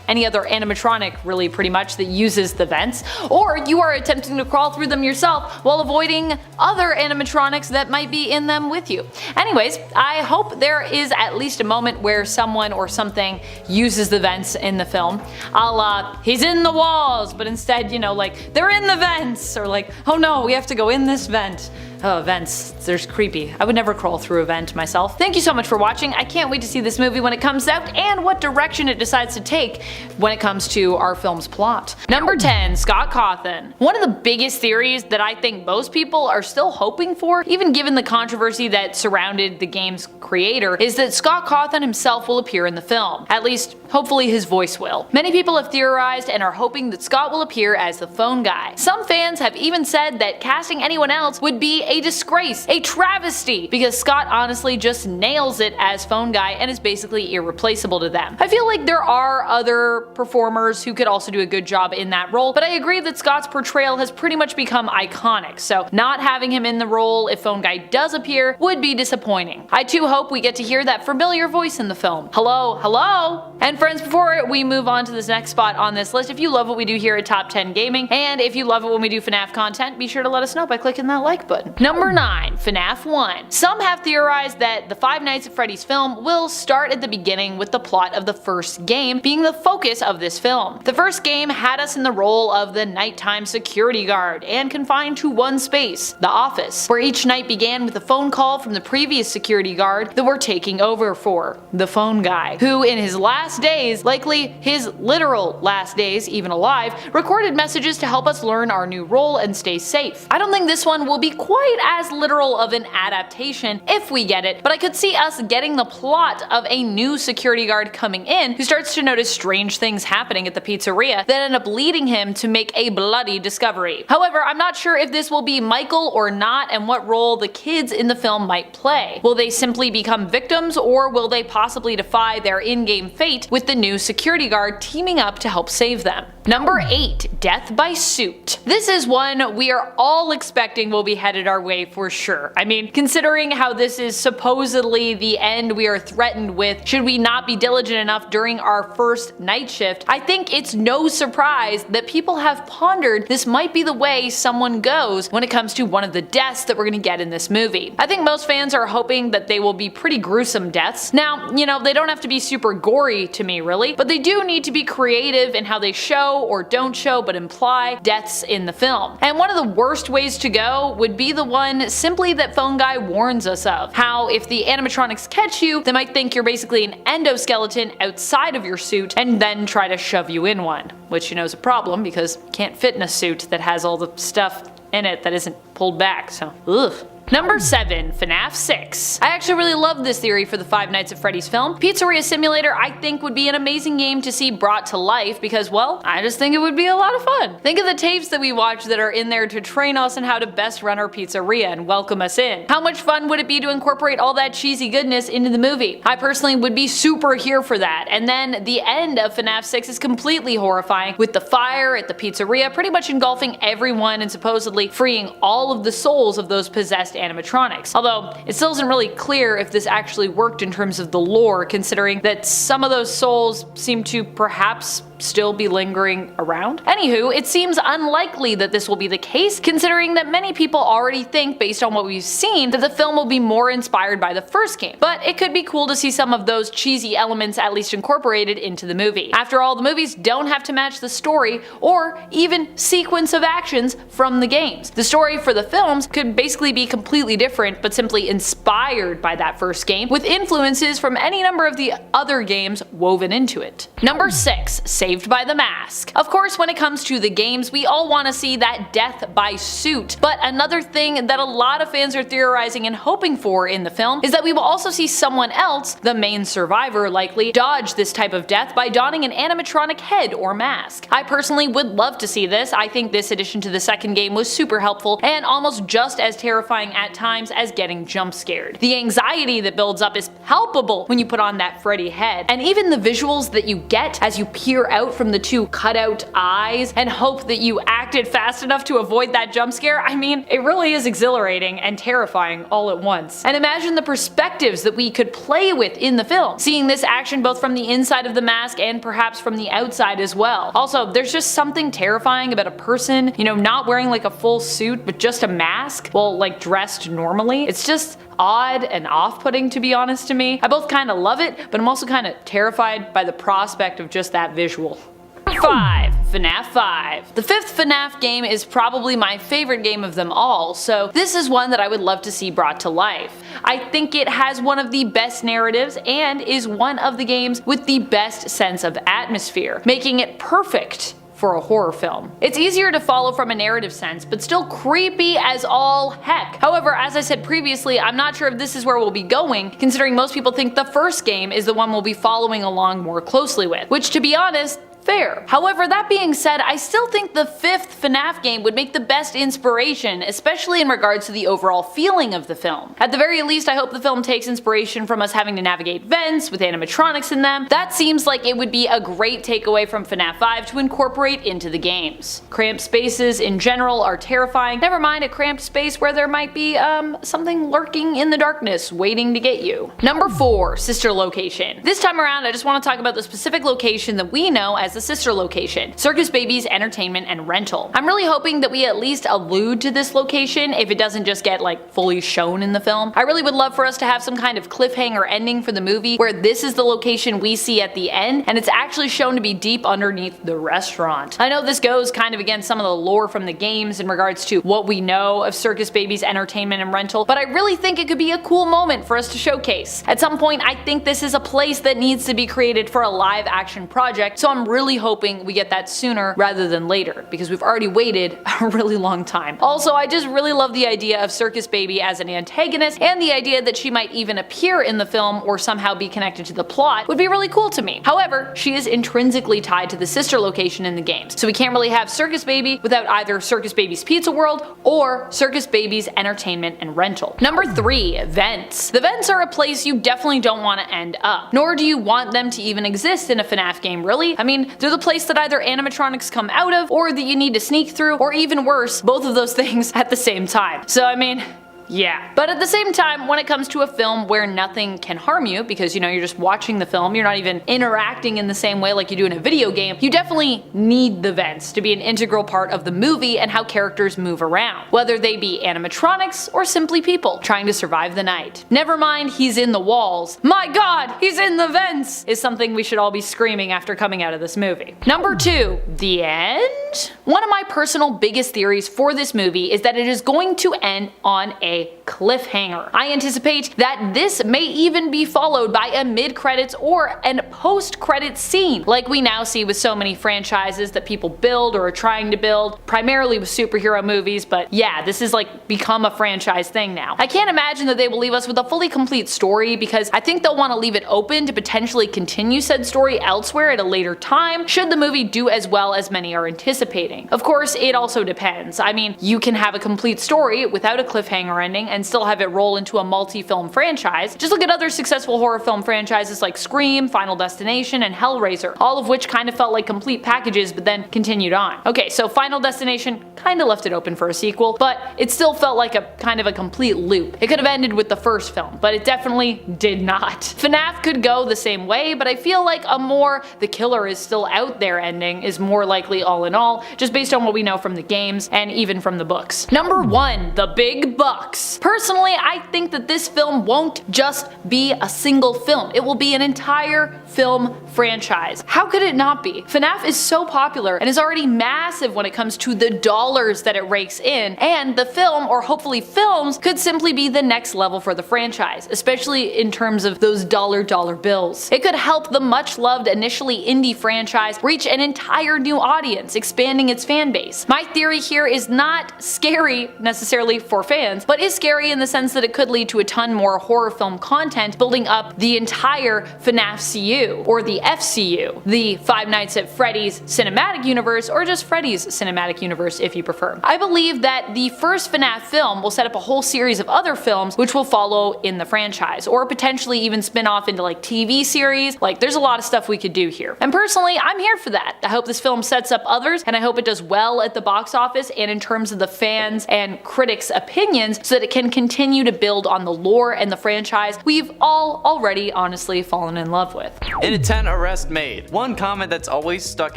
any other animatronic really pretty much that uses the vents, or you are attempting to crawl through them yourself while avoiding other animatronics that might be in them with you. Anyways, I hope there is at least a moment where someone or something uses the vents in the film, a la he's in the walls, but instead, they're in the vents, or like, oh no, we have to go in this vent. Oh, vents. There's creepy. I would never crawl through a vent myself. Thank you so much for watching. I can't wait to see this movie when it comes out and what direction it decides to take when it comes to our film's plot. Number 10. Scott Cawthon. One of the biggest theories that I think most people are still hoping for, even given the controversy that surrounded the game's creator, is that Scott Cawthon himself will appear in the film. At least, hopefully his voice will. Many people have theorized and are hoping that Scott will appear as the phone guy. Some fans have even said that casting anyone else would be a disgrace, a travesty, because Scott honestly just nails it as phone guy and is basically irreplaceable to them. I feel like there are other performers who could also do a good job in that role, but I agree that Scott's portrayal has pretty much become iconic, so not having him in the role if phone guy does appear would be disappointing. I too hope we get to hear that familiar voice in the film. Hello, hello! And friends, before we move on to this next spot on this list, if you love what we do here at Top 10 Gaming, and if you love it when we do FNAF content, be sure to let us know by clicking that like button. Number 9. FNAF 1. Some have theorized that the Five Nights at Freddy's film will start at the beginning with the plot of the first game being the focus of this film. The first game had us in the role of the nighttime security guard and confined to one space, the office, where each night began with a phone call from the previous security guard that we're taking over for, the phone guy, who in his last days, likely his literal last days, even alive, recorded messages to help us learn our new role and stay safe. I don't think this one will be quite as literal of an adaptation if we get it, but I could see us getting the plot of a new security guard coming in who starts to notice strange things happening at the pizzeria that end up leading him to make a bloody discovery. However, I'm not sure if this will be Michael or not and what role the kids in the film might play. Will they simply become victims, or will they possibly defy their in-game fate with the new security guard teaming up to help save them? Number 8. Death by Suit. This is one we are all expecting will be headed our way for sure. I mean, considering how this is supposedly the end we are threatened with should we not be diligent enough during our first night shift, I think it's no surprise that people have pondered this might be the way someone goes when it comes to one of the deaths that we're gonna get in this movie. I think most fans are hoping that they will be pretty gruesome deaths. Now, they don't have to be super gory to me really, but they do need to be creative in how they show or don't show but imply deaths in the film. And one of the worst ways to go would be the one simply that phone guy warns us of. How if the animatronics catch you, they might think you're basically an endoskeleton outside of your suit and then try to shove you in one. Which is a problem because you can't fit in a suit that has all the stuff in it that isn't pulled back, so ugh. Number 7. FNAF 6. I actually really love this theory for the Five Nights at Freddy's film. Pizzeria Simulator I think would be an amazing game to see brought to life because, well, I just think it would be a lot of fun. Think of the tapes that we watch that are in there to train us on how to best run our pizzeria and welcome us in. How much fun would it be to incorporate all that cheesy goodness into the movie? I personally would be super here for that. And then the end of FNAF 6 is completely horrifying with the fire at the pizzeria pretty much engulfing everyone and supposedly freeing all of the souls of those possessed animatronics. Although, it still isn't really clear if this actually worked in terms of the lore, considering that some of those souls seem to perhaps still be lingering around. Anywho, it seems unlikely that this will be the case, considering that many people already think, based on what we've seen, that the film will be more inspired by the first game. But it could be cool to see some of those cheesy elements at least incorporated into the movie. After all, the movies don't have to match the story or even sequence of actions from the games. The story for the films could basically be completely different, but simply inspired by that first game, with influences from any number of the other games woven into it. Number 6. Saved by the Mask. Of course, when it comes to the games, we all want to see that death by suit, but another thing that a lot of fans are theorizing and hoping for in the film is that we will also see someone else, the main survivor likely, dodge this type of death by donning an animatronic head or mask. I personally would love to see this. I think this addition to the second game was super helpful and almost just as terrifying at times as getting jump scared. The anxiety that builds up is palpable when you put on that Freddy head, and even the visuals that you get as you peer out from the two cutout eyes and hope that you acted fast enough to avoid that jump scare, I mean, it really is exhilarating and terrifying all at once. And imagine the perspectives that we could play with in the film, seeing this action both from the inside of the mask and perhaps from the outside as well. Also, there's just something terrifying about a person, not wearing like a full suit but just a mask, well, like dressed normally. It's just odd and off-putting, to be honest to me. I both kind of love it, but I'm also kind of terrified by the prospect of just that visual. 5. FNAF 5. The 5th FNAF game is probably my favorite game of them all, so this is one that I would love to see brought to life. I think it has one of the best narratives and is one of the games with the best sense of atmosphere, making it perfect for a horror film. It's easier to follow from a narrative sense, but still creepy as all heck. However, as I said previously, I'm not sure if this is where we'll be going, considering most people think the first game is the one we'll be following along more closely with, which, to be honest, fair. However, that being said, I still think the 5th FNAF game would make the best inspiration, especially in regards to the overall feeling of the film. At the very least, I hope the film takes inspiration from us having to navigate vents with animatronics in them. That seems like it would be a great takeaway from FNAF 5 to incorporate into the games. Cramped spaces in general are terrifying, never mind a cramped space where there might be something lurking in the darkness waiting to get you. Number 4. Sister location. This time around, I just want to talk about the specific location that we know as the sister location, Circus Baby's Entertainment and Rental. I'm really hoping that we at least allude to this location if it doesn't just get fully shown in the film. I really would love for us to have some kind of cliffhanger ending for the movie where this is the location we see at the end and it's actually shown to be deep underneath the restaurant. I know this goes kind of against some of the lore from the games in regards to what we know of Circus Baby's Entertainment and Rental, but I really think it could be a cool moment for us to showcase. At some point, I think this is a place that needs to be created for a live action project, so I'm really hoping we get that sooner rather than later, because we've already waited a really long time. Also, I just really love the idea of Circus Baby as an antagonist, and the idea that she might even appear in the film or somehow be connected to the plot would be really cool to me. However, she is intrinsically tied to the sister location in the games, so we can't really have Circus Baby without either Circus Baby's Pizza World or Circus Baby's Entertainment and Rental. Number 3. Vents. The vents are a place you definitely don't want to end up, nor do you want them to even exist in a FNAF game, really. I mean, they're the place that either animatronics come out of, or that you need to sneak through, or even worse, both of those things at the same time. So I mean, yeah. But at the same time, when it comes to a film where nothing can harm you, because you're just watching the film, you're not even interacting in the same way like you do in a video game, you definitely need the vents to be an integral part of the movie and how characters move around, whether they be animatronics or simply people trying to survive the night. Never mind he's in the walls, my god, he's in the vents, is something we should all be screaming after coming out of this movie. Number 2. The end? One of my personal biggest theories for this movie is that it is going to end on a cliffhanger. I anticipate that this may even be followed by a mid-credits or a post-credits scene, like we now see with so many franchises that people build or are trying to build, primarily with superhero movies, but yeah, this is become a franchise thing now. I can't imagine that they will leave us with a fully complete story, because I think they'll want to leave it open to potentially continue said story elsewhere at a later time, should the movie do as well as many are anticipating. Of course, it also depends. I mean, you can have a complete story without a cliffhanger ending and still have it roll into a multi-film franchise. Just look at other successful horror film franchises like Scream, Final Destination, and Hellraiser, all of which kind of felt like complete packages but then continued on. Okay, so Final Destination kind of left it open for a sequel, but it still felt like a kind of a complete loop. It could have ended with the first film, but it definitely did not. FNAF could go the same way, but I feel like a more the killer is still out there ending is more likely all in all, just based on what we know from the games and even from the books. Number 1, the big bucks. Personally, I think that this film won't just be a single film. It will be an entire film franchise. How could it not be? FNAF is so popular and is already massive when it comes to the dollars that it rakes in, and the film, or hopefully films, could simply be the next level for the franchise, especially in terms of those dollar bills. It could help the much loved initially indie franchise reach an entire new audience, expanding its fan base. My theory here is not scary necessarily for fans, but is scary in the sense that it could lead to a ton more horror film content building up the entire FNAF CU, or the FCU, the Five Nights at Freddy's cinematic universe, or just Freddy's cinematic universe if you prefer. I believe that the first FNAF film will set up a whole series of other films which will follow in the franchise, or potentially even spin off into like TV series. Like, there's a lot of stuff we could do here. And personally, I'm here for that. I hope this film sets up others, and I hope it does well at the box office and in terms of the fans and critics' opinions, so that it can continue to build on the lore and the franchise we've all already honestly fallen in love with. In a 10 arrest made. One comment that's always stuck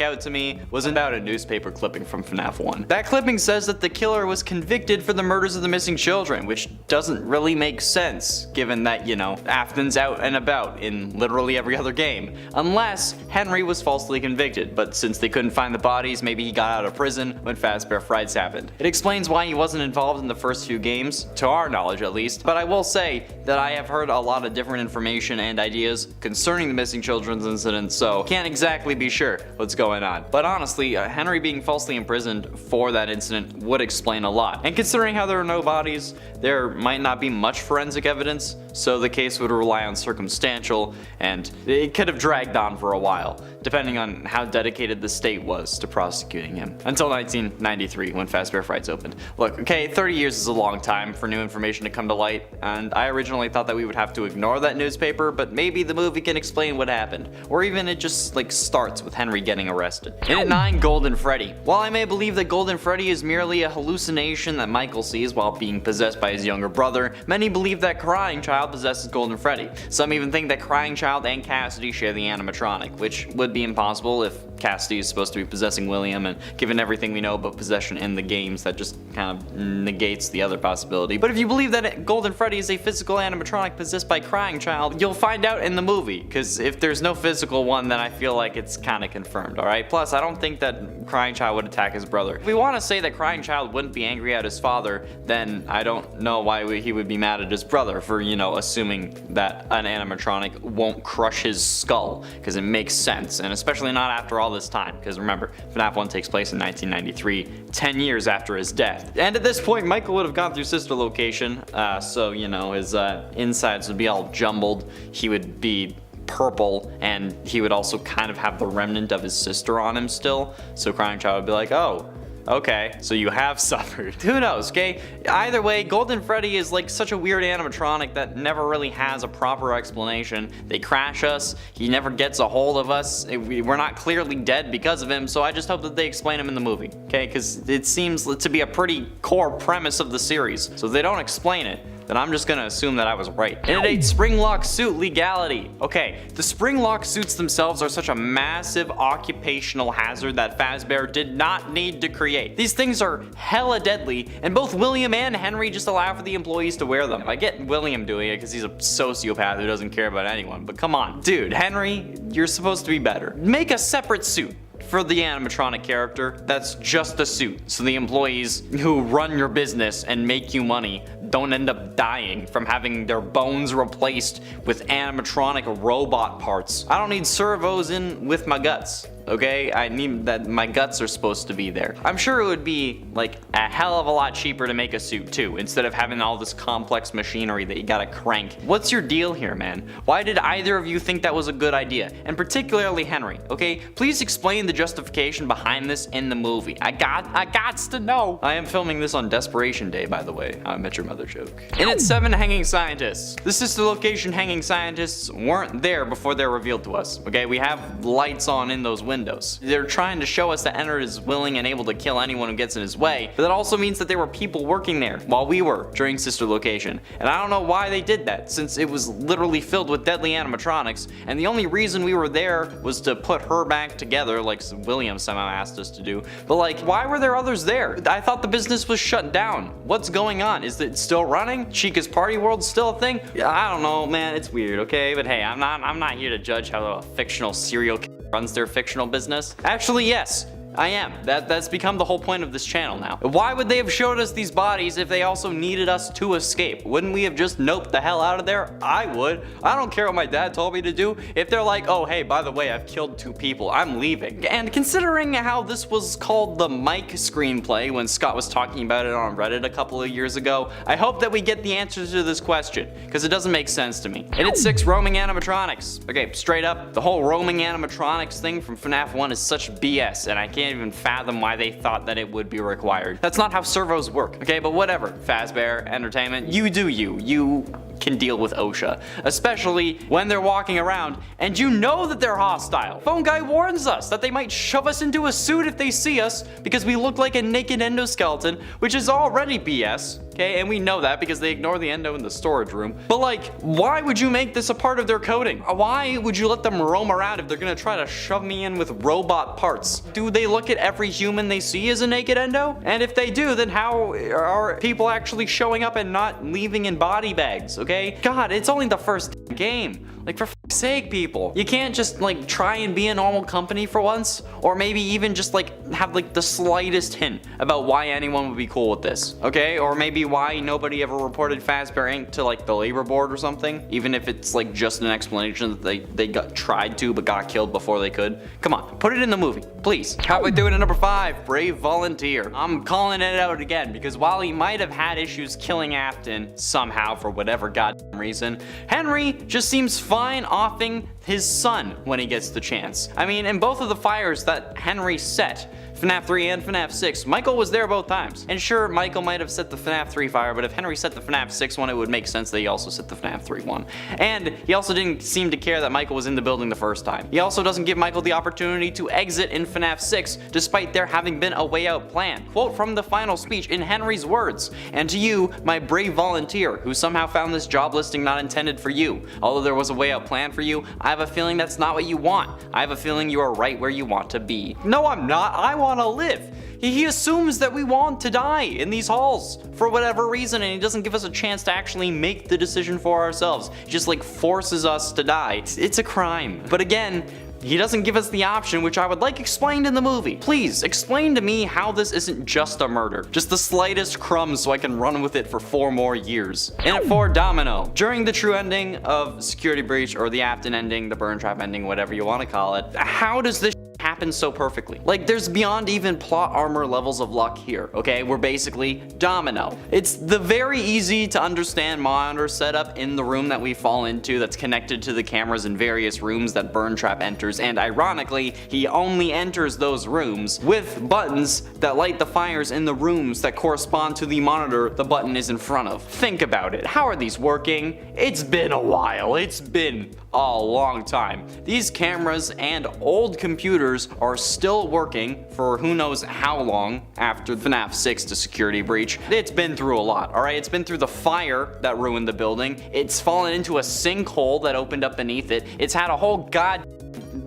out to me was about a newspaper clipping from FNAF 1. That clipping says that the killer was convicted for the murders of the missing children, which doesn't really make sense, given that, you know, Afton's out and about in literally every other game. Unless Henry was falsely convicted, but since they couldn't find the bodies, maybe he got out of prison when Fazbear Frights happened. It explains why he wasn't involved in the first few games, to our knowledge at least, but I will say that I have heard a lot of different information and ideas concerning the missing children's incident, so can't exactly be sure what's going on. But honestly, Henry being falsely imprisoned for that incident would explain a lot. And considering how there are no bodies, there might not be much forensic evidence, so the case would rely on circumstantial, and it could have dragged on for a while, depending on how dedicated the state was to prosecuting him. Until 1993, when Fazbear Frights opened. Look, okay, 30 years is a long time for new information to come to light, and I originally thought that we would have to ignore that newspaper, but maybe the movie can explain what happened. Or even it just like starts with Henry getting arrested. In at 9, Golden Freddy. While I may believe that Golden Freddy is merely a hallucination that Michael sees while being possessed by his younger brother, many believe that Crying Child possesses Golden Freddy. Some even think that Crying Child and Cassidy share the animatronic, which would be impossible if Cassidy is supposed to be possessing William, and given everything we know about possession in the games, that just kind of negates the other possibility. But if you believe that Golden Freddy is a physical animatronic possessed by Crying Child, you'll find out in the movie, because if there's no physical one, then I feel like it's kind of confirmed, alright? Plus, I don't think that Crying Child would attack his brother. If we want to say that Crying Child wouldn't be angry at his father, then I don't know why he would be mad at his brother for, you know, assuming that an animatronic won't crush his skull, because it makes sense, and especially not after all this time, because remember, FNAF 1 takes place in 1993, 10 years after his death. And at this point, Michael would have gone through sister location, so, you know, his insides would be all jumbled, he would be purple, and he would also kind of have the remnant of his sister on him still, so Crying Child would be like, oh, okay, so you have suffered. Who knows, okay? Either way, Golden Freddy is like such a weird animatronic that never really has a proper explanation. They crash us, he never gets a hold of us, we're not clearly dead because of him, so I just hope that they explain him in the movie, okay? Because it seems to be a pretty core premise of the series, so if they don't explain it, then I'm just gonna assume that I was right. In at 8, spring lock suit legality. Okay, the spring lock suits themselves are such a massive occupational hazard that Fazbear did not need to create. These things are hella deadly, and both William and Henry just allow for the employees to wear them. I get William doing it because he's a sociopath who doesn't care about anyone, but come on. Dude, Henry, you're supposed to be better. Make a separate suit for the animatronic character that's just a suit, so the employees who run your business and make you money don't end up dying from having their bones replaced with animatronic robot parts. I don't need servos in with my guts. okay? I need that, my guts are supposed to be there. I'm sure it would be like a hell of a lot cheaper to make a suit too, instead of having all this complex machinery that you gotta crank. What's your deal here, man? Why did either of you think that was a good idea? And particularly Henry, okay? Please explain the justification behind this in the movie. I gots to know. I am filming this on Desperation Day, by the way. I Met Your Mother joke. And it's 7 hanging scientists. The sister location hanging scientists weren't there before they're revealed to us, okay? We have lights on in those windows. They're trying to show us that Ennard is willing and able to kill anyone who gets in his way, but that also means that there were people working there while we were during sister location. And I don't know why they did that, since it was literally filled with deadly animatronics, and the only reason we were there was to put her back together, like William somehow asked us to do. But like, why were there others there? I thought the business was shut down. What's going on? Is it still running? Chica's Party World still a thing? I don't know, man. It's weird, okay? But hey, I'm not here to judge how a fictional serial killer runs their fictional business. Actually, yes. I am. That's become the whole point of this channel now. Why would they have showed us these bodies if they also needed us to escape? Wouldn't we have just noped the hell out of there? I would. I don't care what my dad told me to do. If they're like, oh hey, by the way, I've killed 2 people, I'm leaving. And considering how this was called the Mike screenplay when Scott was talking about it on Reddit a couple of years ago, I hope that we get the answers to this question, because it doesn't make sense to me. And it's 6 roaming animatronics. Okay, straight up, the whole roaming animatronics thing from FNAF 1 is such BS, and I can't even fathom why they thought that it would be required. That's not how servos work, okay? But whatever. Fazbear Entertainment, you do you. You can deal with OSHA, especially when they're walking around and you know that they're hostile. Phone guy warns us that they might shove us into a suit if they see us because we look like a naked endoskeleton, which is already BS, okay? And we know that because they ignore the endo in the storage room. But like, why would you make this a part of their coding? Why would you let them roam around if they're gonna try to shove me in with robot parts? Do they look at every human they see as a naked endo? And if they do, then how are people actually showing up and not leaving in body bags, okay? God, it's only the first game. Like, for f***'s sake, people. You can't just like try and be a normal company for once, or maybe even just like have like the slightest hint about why anyone would be cool with this, okay? Or maybe why nobody ever reported Fazbear Inc. to like the labor board or something, even if it's like just an explanation that they got tried to but got killed before they could. Come on, put it in the movie, please. Halfway through to number 5, Brave Volunteer. I'm calling it out again because while he might have had issues killing Afton somehow for whatever goddamn reason, Henry just seems fine offing his son when he gets the chance. I mean, in both of the fires that Henry set, FNAF 3 and FNAF 6, Michael was there both times. And sure, Michael might have set the FNAF 3 fire, but if Henry set the FNAF 6 one, it would make sense that he also set the FNAF 3 one. And he also didn't seem to care that Michael was in the building the first time. He also doesn't give Michael the opportunity to exit in FNAF 6, despite there having been a way out plan. Quote from the final speech in Henry's words, "And to you, my brave volunteer, who somehow found this job listing not intended for you. Although there was a way out plan for you, I have a feeling that's not what you want. I have a feeling you are right where you want to be." No, I'm not. I want to live. He assumes that we want to die in these halls for whatever reason, and he doesn't give us a chance to actually make the decision for ourselves. He just like forces us to die. It's a crime. But again, he doesn't give us the option, which I would like explained in the movie. Please, explain to me how this isn't just a murder. Just the slightest crumb so I can run with it for 4 more years. And at 4, Domino. During the true ending of Security Breach, or the Afton ending, the Burn Trap ending, whatever you want to call it, how does this happens so perfectly? Like, there's beyond even plot armor levels of luck here, okay? We're basically Domino. It's the very easy to understand monitor setup in the room that we fall into that's connected to the cameras in various rooms that Burn Trap enters, and ironically, he only enters those rooms with buttons that light the fires in the rooms that correspond to the monitor the button is in front of. Think about it. How are these working? It's been a while. It's been a long time. These cameras and old computers are still working for who knows how long after FNAF 6 to Security Breach. It's been through a lot, alright? It's been through the fire that ruined the building. It's fallen into a sinkhole that opened up beneath it. It's had a whole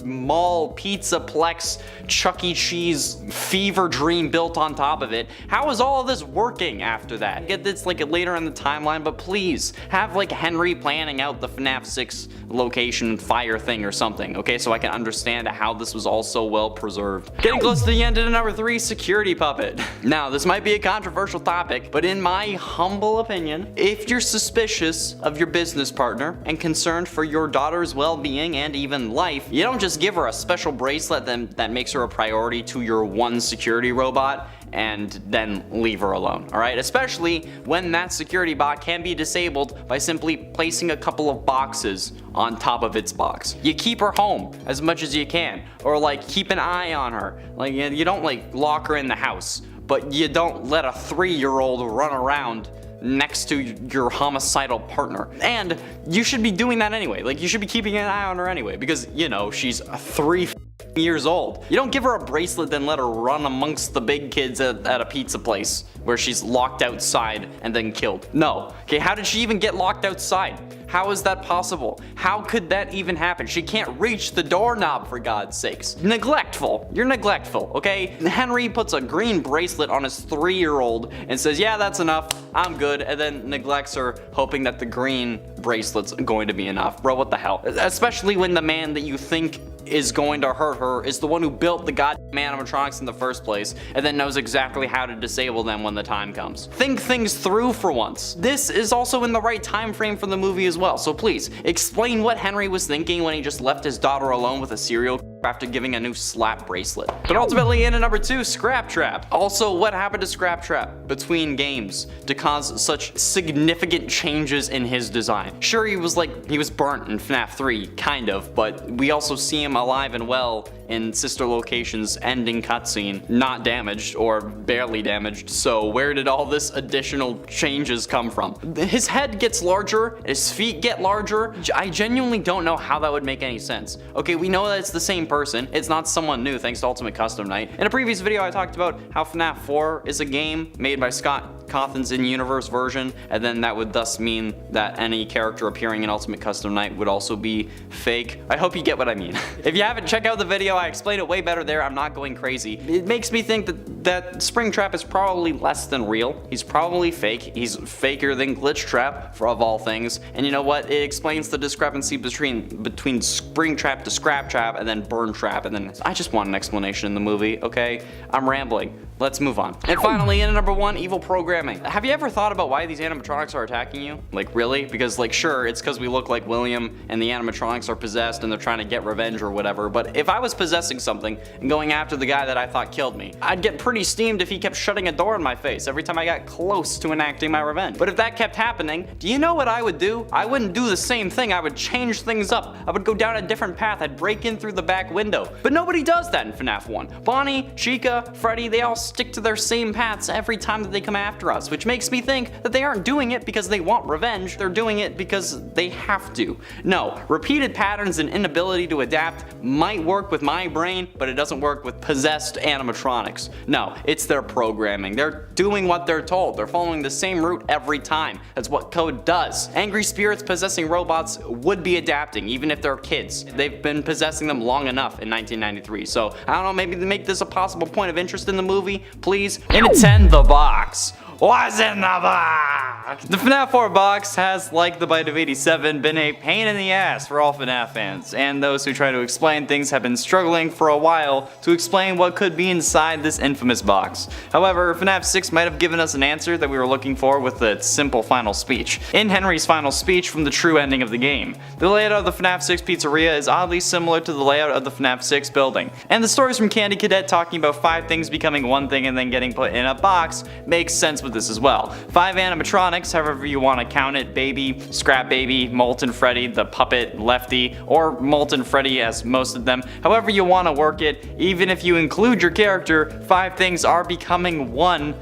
mall, pizzaplex, Chuck E. Cheese fever dream built on top of it. How is all of this working after that? Get this like later in the timeline, but please have like Henry planning out the FNAF 6 location fire thing or something, okay? So I can understand how this was all so well preserved. Getting close to the end of number 3, Security Puppet. Now, this might be a controversial topic, but in my humble opinion, if you're suspicious of your business partner and concerned for your daughter's well-being and even life, you don't just give her a special bracelet that makes her a priority to your one security robot, and then leave her alone, alright? Especially when that security bot can be disabled by simply placing a couple of boxes on top of its box. You keep her home as much as you can, or like keep an eye on her. Like you don't like lock her in the house, but you don't let a 3-year-old run around next to your homicidal partner. And you should be doing that anyway. Like you should be keeping an eye on her anyway, because you know, she's 3 years old. You don't give her a bracelet then let her run amongst the big kids at a pizza place where she's locked outside and then killed. No. Okay, how did she even get locked outside? How is that possible? How could that even happen? She can't reach the doorknob, for God's sakes. Neglectful. You're neglectful, okay? Henry puts a green bracelet on his 3-year-old and says, yeah, that's enough, I'm good, and then neglects her, hoping that the green bracelet's going to be enough. Bro, what the hell? Especially when the man that you think is going to hurt her is the one who built the goddamn animatronics in the first place, and then knows exactly how to disable them when the time comes. Think things through for once. This is also in the right time frame for the movie as well, so please, explain what Henry was thinking when he just left his daughter alone with a serial after giving a new slap bracelet. But ultimately, in at number 2, Scrap Trap. Also, what happened to Scrap Trap between games to cause such significant changes in his design? Sure, he was burnt in FNAF 3, kind of, but we also see him alive and well in Sister Location's ending cutscene, not damaged or barely damaged. So where did all this additional changes come from? His head gets larger, his feet get larger. I genuinely don't know how that would make any sense. Okay, we know that it's the same person. It's not someone new thanks to Ultimate Custom Night. In a previous video, I talked about how FNAF 4 is a game made by Scott Cawthon's in-universe version, and then that would thus mean that any character appearing in Ultimate Custom Night would also be fake. I hope you get what I mean. If you haven't, check out the video. I explain it way better there. I'm not going crazy. It makes me think that Springtrap is probably less than real. He's probably fake. He's faker than Glitchtrap, of all things. And you know what? It explains the discrepancy between Springtrap to Scrap Trap and then Burn Trap, and then I just want an explanation in the movie, okay? I'm rambling. Let's move on. And finally, in at number 1, evil programming. Have you ever thought about why these animatronics are attacking you? Like, really? Because, like, sure, it's because we look like William and the animatronics are possessed and they're trying to get revenge or whatever, but if I was possessing something and going after the guy that I thought killed me, I'd get pretty steamed if he kept shutting a door in my face every time I got close to enacting my revenge. But if that kept happening, do you know what I would do? I wouldn't do the same thing. I would change things up. I would go down a different path. I'd break in through the back window. But nobody does that in FNAF 1. Bonnie, Chica, Freddy, they all stick to their same paths every time that they come after us, which makes me think that they aren't doing it because they want revenge. They're doing it because they have to. No, repeated patterns and inability to adapt might work with my brain, but it doesn't work with possessed animatronics. No, it's their programming. They're doing what they're told. They're following the same route every time. That's what code does. Angry spirits possessing robots would be adapting, even if they're kids. They've been possessing them long enough in 1993. So, I don't know, maybe to make this a possible point of interest in the movie, please. In at 10, the box. What's in the box? The FNAF 4 box has, like the Bite of 87, been a pain in the ass for all FNAF fans, and those who try to explain things have been struggling for a while to explain what could be inside this infamous box. However, FNAF 6 might have given us an answer that we were looking for with its simple final speech. In Henry's final speech from the true ending of the game, the layout of the FNAF 6 pizzeria is oddly similar to the layout of the FNAF 6 building, and the stories from Candy Cadet talking about 5 things becoming one thing and then getting put in a box makes sense with this as well. 5 animatronics, however you want to count it, Baby, Scrap Baby, Molten Freddy, the puppet, Lefty, or Molten Freddy as most of them, however you want to work it, even if you include your character, 5 things are becoming one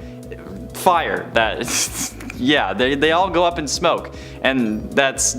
fire. Yeah, they all go up in smoke, and that's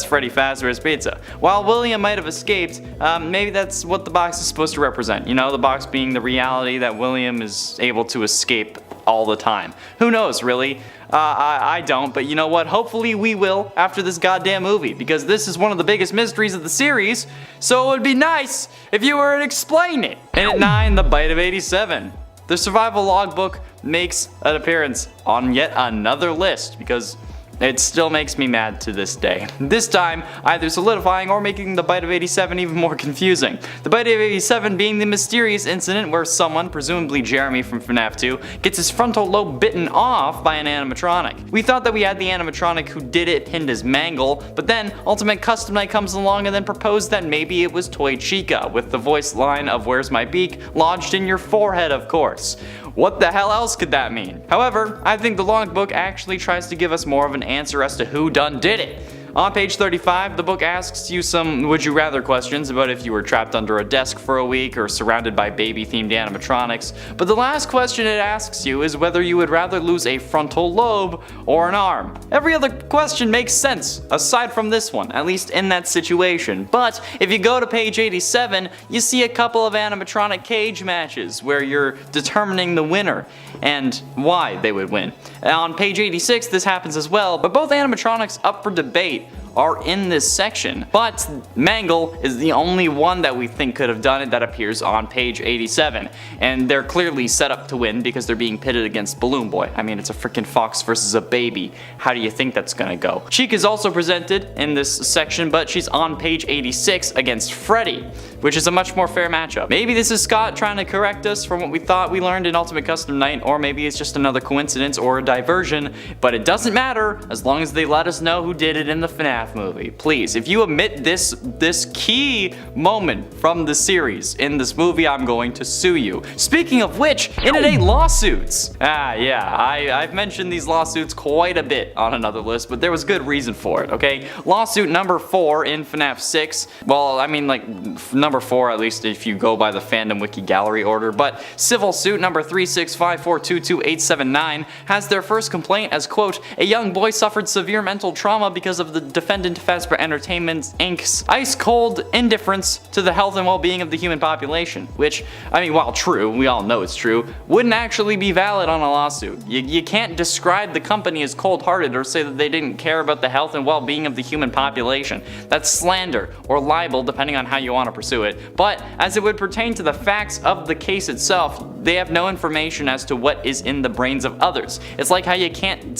Freddy Fazbear's Pizza. While William might have escaped, maybe that's what the box is supposed to represent. You know, the box being the reality that William is able to escape all the time. Who knows, really? I don't, but you know what? Hopefully we will after this goddamn movie, because this is one of the biggest mysteries of the series, so it would be nice if you were to explain it. And at 9, the Bite of 87. The survival logbook makes an appearance on yet another list, because it still makes me mad to this day. This time, either solidifying or making the bite of 87 even more confusing. The bite of 87 being the mysterious incident where someone, presumably Jeremy from FNAF 2, gets his frontal lobe bitten off by an animatronic. We thought that we had the animatronic who did it pinned as Mangle, but then Ultimate Custom Night comes along and then proposed that maybe it was Toy Chica, with the voice line of "Where's my beak?" lodged in your forehead, of course. What the hell else could that mean? However, I think the logbook actually tries to give us more of an answer as to who done did it. On page 35, the book asks you some would you rather questions about if you were trapped under a desk for a week or surrounded by baby-themed animatronics, but the last question it asks you is whether you would rather lose a frontal lobe or an arm. Every other question makes sense, aside from this one, at least in that situation. But if you go to page 87, you see a couple of animatronic cage matches where you're determining the winner and why they would win. On page 86, this happens as well, but both animatronics up for debate are in this section, but Mangle is the only one that we think could have done it that appears on page 87, and they're clearly set up to win because they're being pitted against Balloon Boy. I mean, it's a freaking fox versus a baby. How do you think that's gonna go? Chica is also presented in this section, but she's on page 86 against Freddy, which is a much more fair matchup. Maybe this is Scott trying to correct us from what we thought we learned in Ultimate Custom Night, or maybe it's just another coincidence or a diversion, but it doesn't matter as long as they let us know who did it in the FNAF movie. Please, if you omit this key moment from the series in this movie, I'm going to sue you. Speaking of which, in lawsuits. Yeah, I've mentioned these lawsuits quite a bit on another list, but there was good reason for it, okay? Lawsuit number 4 in FNAF 6, well, I mean like number 4 at least if you go by the fandom wiki gallery order, but civil suit number 365422879 has their first complaint as, quote, a young boy suffered severe mental trauma because of the defendant Fazbear Entertainment Inc.'s ice-cold indifference to the health and well-being of the human population, which, I mean, while true, we all know it's true, wouldn't actually be valid on a lawsuit. You can't describe the company as cold-hearted or say that they didn't care about the health and well-being of the human population. That's slander, or libel, depending on how you want to pursue it. But as it would pertain to the facts of the case itself, they have no information as to what is in the brains of others. It's like how you can't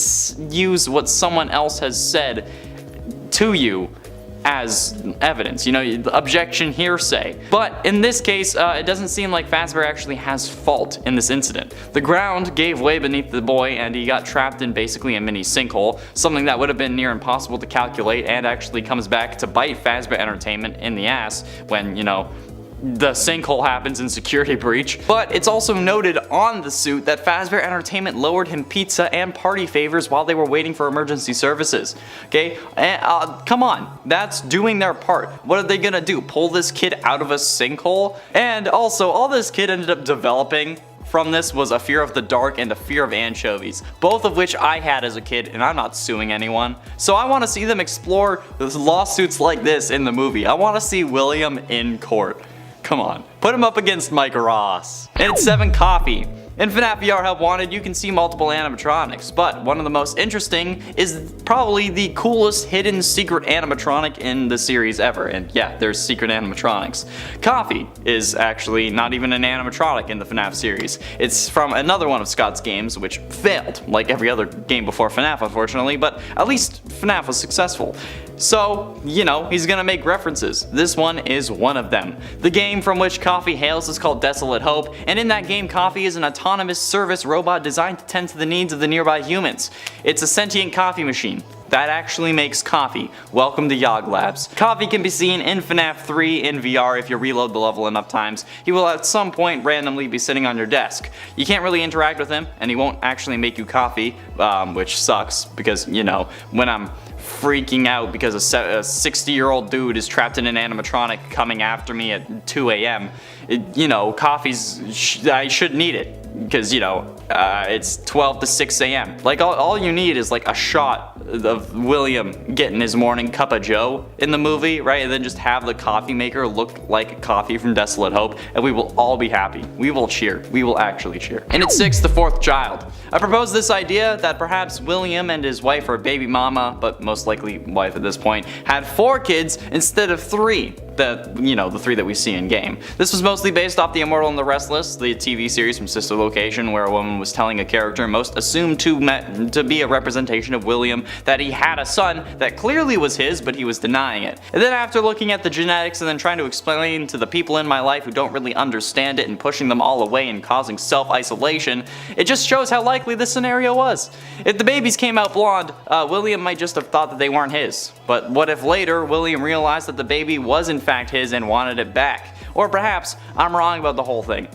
use what someone else has said to you as evidence, you know, objection hearsay. But in this case, it doesn't seem like Fazbear actually has fault in this incident. The ground gave way beneath the boy and he got trapped in basically a mini sinkhole, something that would have been near impossible to calculate and actually comes back to bite Fazbear Entertainment in the ass when, you know, the sinkhole happens in security breach. But it's also noted on the suit that Fazbear Entertainment lowered him pizza and party favors while they were waiting for emergency services. Okay, come on, that's doing their part. What are they gonna do? Pull this kid out of a sinkhole? And also, all this kid ended up developing from this was a fear of the dark and a fear of anchovies, both of which I had as a kid, and I'm not suing anyone. So I want to see them explore lawsuits like this in the movie. I want to see William in court. Come on, put him up against Mike Ross. And it's 7 Coffee. In FNAF VR Help Wanted, you can see multiple animatronics, but one of the most interesting is probably the coolest hidden secret animatronic in the series ever, and yeah, there's secret animatronics. Coffee is actually not even an animatronic in the FNAF series. It's from another one of Scott's games, which failed, like every other game before FNAF unfortunately, but at least FNAF was successful. So, you know, he's gonna make references. This one is one of them. The game from which Coffee hails is called Desolate Hope, and in that game Coffee is an autonomous service robot designed to tend to the needs of the nearby humans. It's a sentient coffee machine that actually makes coffee. Welcome to Yog Labs. Coffee can be seen in FNAF 3 in VR if you reload the level enough times. He will at some point randomly be sitting on your desk. You can't really interact with him, and he won't actually make you coffee, which sucks because, you know, when I'm freaking out because a 60-year-old dude is trapped in an animatronic coming after me at 2 a.m. You know, coffee's, I shouldn't need it. Because, you know, it's 12 to 6 a.m. Like, all you need is like a shot of William getting his morning cup of joe in the movie, right? And then just have the coffee maker look like coffee from Desolate Hope, and we will all be happy. We will cheer. We will actually cheer. And at 6, the 4th child. I proposed this idea that perhaps William and his wife or baby mama, but most likely wife at this point, had 4 kids instead of 3. the three that we see in game. This was mostly based off The Immortal and the Restless, the TV series from Sister Location, where a woman was telling a character most assumed to be a representation of William that he had a son that clearly was his, but he was denying it. And then after looking at the genetics and then trying to explain to the people in my life who don't really understand it and pushing them all away and causing self-isolation, it just shows how likely this scenario was. If the babies came out blonde, William might just have thought that they weren't his. But what if later William realized that the baby was in fact his and wanted it back? Or perhaps I'm wrong about the whole thing.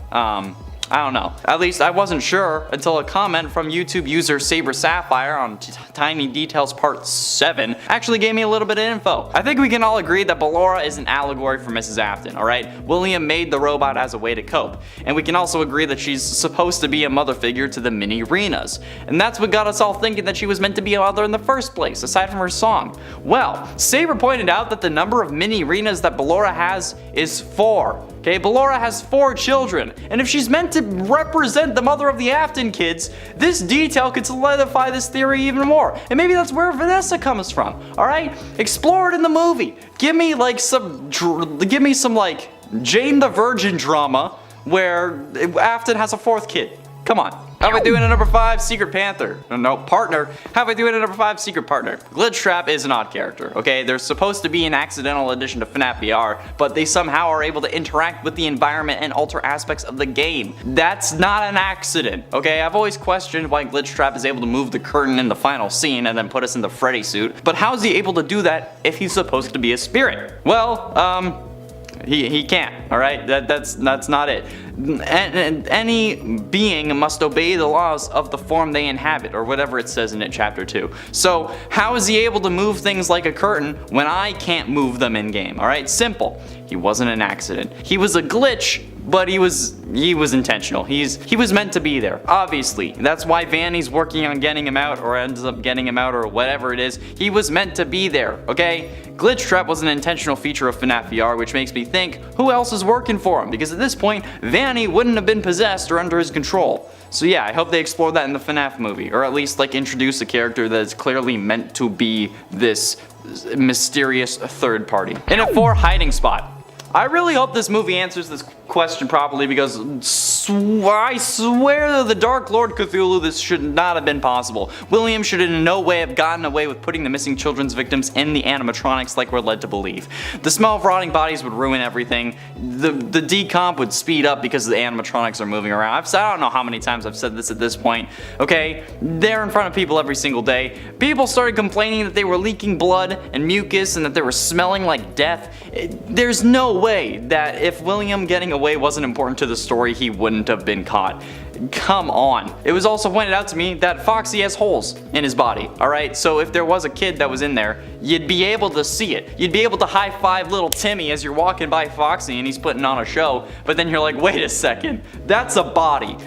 I don't know. At least I wasn't sure until a comment from YouTube user Saber Sapphire on Tiny Details Part 7 actually gave me a little bit of info. I think we can all agree that Ballora is an allegory for Mrs. Afton, alright? William made the robot as a way to cope. And we can also agree that she's supposed to be a mother figure to the mini Renas. And that's what got us all thinking that she was meant to be a mother in the first place, aside from her song. Well, Saber pointed out that the number of mini Renas that Ballora has is 4. Okay, Ballora has 4 children, and if she's meant to represent the mother of the Afton kids, this detail could solidify this theory even more. And maybe that's where Vanessa comes from. Alright? Explore it in the movie. Give me some like Jane the Virgin drama where Afton has a 4th kid. Come on. How about doing a number 5 Secret Panther? No, partner. How about doing a number 5 Secret Partner? Glitchtrap is an odd character, okay? They're supposed to be an accidental addition to FNAF VR, but they somehow are able to interact with the environment and alter aspects of the game. That's not an accident, okay? I've always questioned why Glitchtrap is able to move the curtain in the final scene and then put us in the Freddy suit, but how is he able to do that if he's supposed to be a spirit? Well, he can't, alright? That's not it. And any being must obey the laws of the form they inhabit, or whatever it says in it, chapter 2. So, how is he able to move things like a curtain when I can't move them in game, alright? Simple. He wasn't an accident. He was a glitch, but he was intentional. He was meant to be there, obviously. That's why Vanny's working on getting him out, or ends up getting him out, or whatever it is. He was meant to be there, okay? Glitchtrap was an intentional feature of FNAF VR, which makes me think, who else is working for him? Because at this point, Vanny wouldn't have been possessed or under his control. So yeah, I hope they explore that in the FNAF movie, or at least like introduce a character that is clearly meant to be this mysterious third party. And at 4, Hiding Spot. I really hope this movie answers this question properly, because I swear to the Dark Lord Cthulhu this should not have been possible. William should in no way have gotten away with putting the missing children's victims in the animatronics like we're led to believe. The smell of rotting bodies would ruin everything. The decomp would speed up because the animatronics are moving around. I don't know how many times I've said this at this point, okay? They're in front of people every single day. People started complaining that they were leaking blood and mucus and that they were smelling like death. There's no way that if William getting away wasn't important to the story, he wouldn't have been caught. Come on. It was also pointed out to me that Foxy has holes in his body, alright? So if there was a kid that was in there, you'd be able to see it. You'd be able to high-five little Timmy as you're walking by Foxy and he's putting on a show, but then you're like, wait a second, that's a body.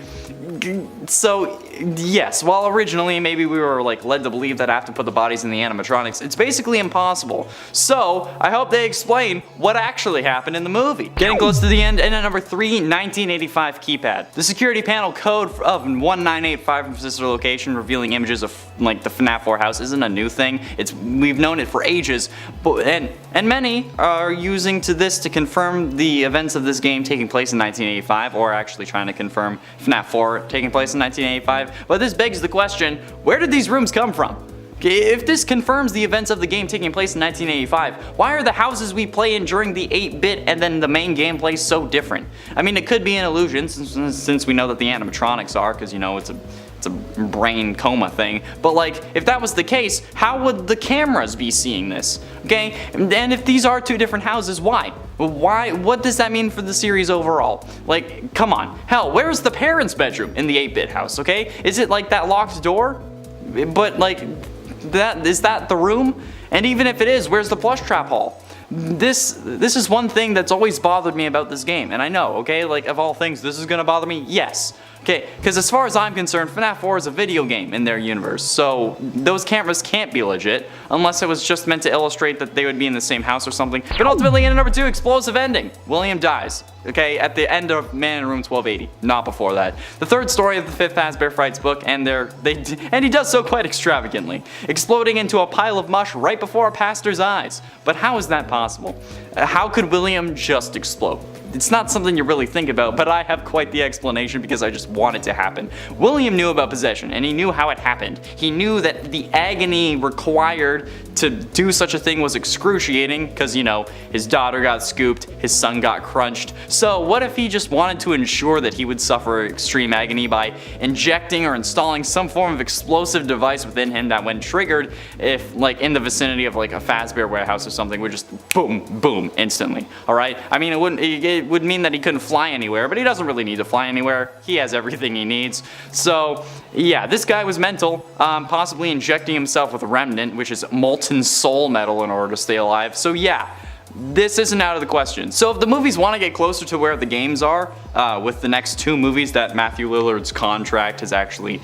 So, yes, while originally maybe we were like led to believe that I have to put the bodies in the animatronics, it's basically impossible. So, I hope they explain what actually happened in the movie. Getting close to the end, and at number 3, 1985 keypad. The security panel code of 1985 from Sister Location revealing images of like the FNAF 4 house isn't a new thing. We've known it for ages, but and many are using this to confirm the events of this game taking place in 1985, or actually trying to confirm FNAF 4 taking place in 1985. But this begs the question, where did these rooms come from? If this confirms the events of the game taking place in 1985, why are the houses we play in during the 8-bit and then the main gameplay so different? I mean, it could be an illusion since we know that the animatronics are, because you know it's a brain coma thing. But like, if that was the case, how would the cameras be seeing this? Okay, and if these are 2 different houses, why? Why? What does that mean for the series overall? Like, come on. Hell, where's the parents' bedroom in the 8-bit house, okay? Is it like that locked door? But like, is that the room? And even if it is, where's the plush trap hall? This is one thing that's always bothered me about this game, and I know, okay, like of all things, this is gonna bother me? Yes. Okay, because as far as I'm concerned, FNAF 4 is a video game in their universe, so those cameras can't be legit, unless it was just meant to illustrate that they would be in the same house or something. But ultimately, in number 2, explosive ending. William dies, okay, at the end of Man in Room 1280, not before that. The 3rd story of the 5th Fazbear Frights book, and he does so quite extravagantly, exploding into a pile of mush right before a pastor's eyes. But how is that possible? possible. How could William just explode? It's not something you really think about, but I have quite the explanation because I just want it to happen. William knew about possession, and he knew how it happened. He knew that the agony required to do such a thing was excruciating because, you know, his daughter got scooped, his son got crunched. So what if he just wanted to ensure that he would suffer extreme agony by injecting or installing some form of explosive device within him that, when triggered, if like in the vicinity of like a Fazbear warehouse or something, would just boom, boom, instantly. Alright? I mean, it would mean that he couldn't fly anywhere, but he doesn't really need to fly anywhere. He has everything he needs. So yeah, this guy was mental, possibly injecting himself with Remnant, which is molten soul metal, in order to stay alive. So yeah, this isn't out of the question. So if the movies want to get closer to where the games are, with the next 2 movies that Matthew Lillard's contract has actually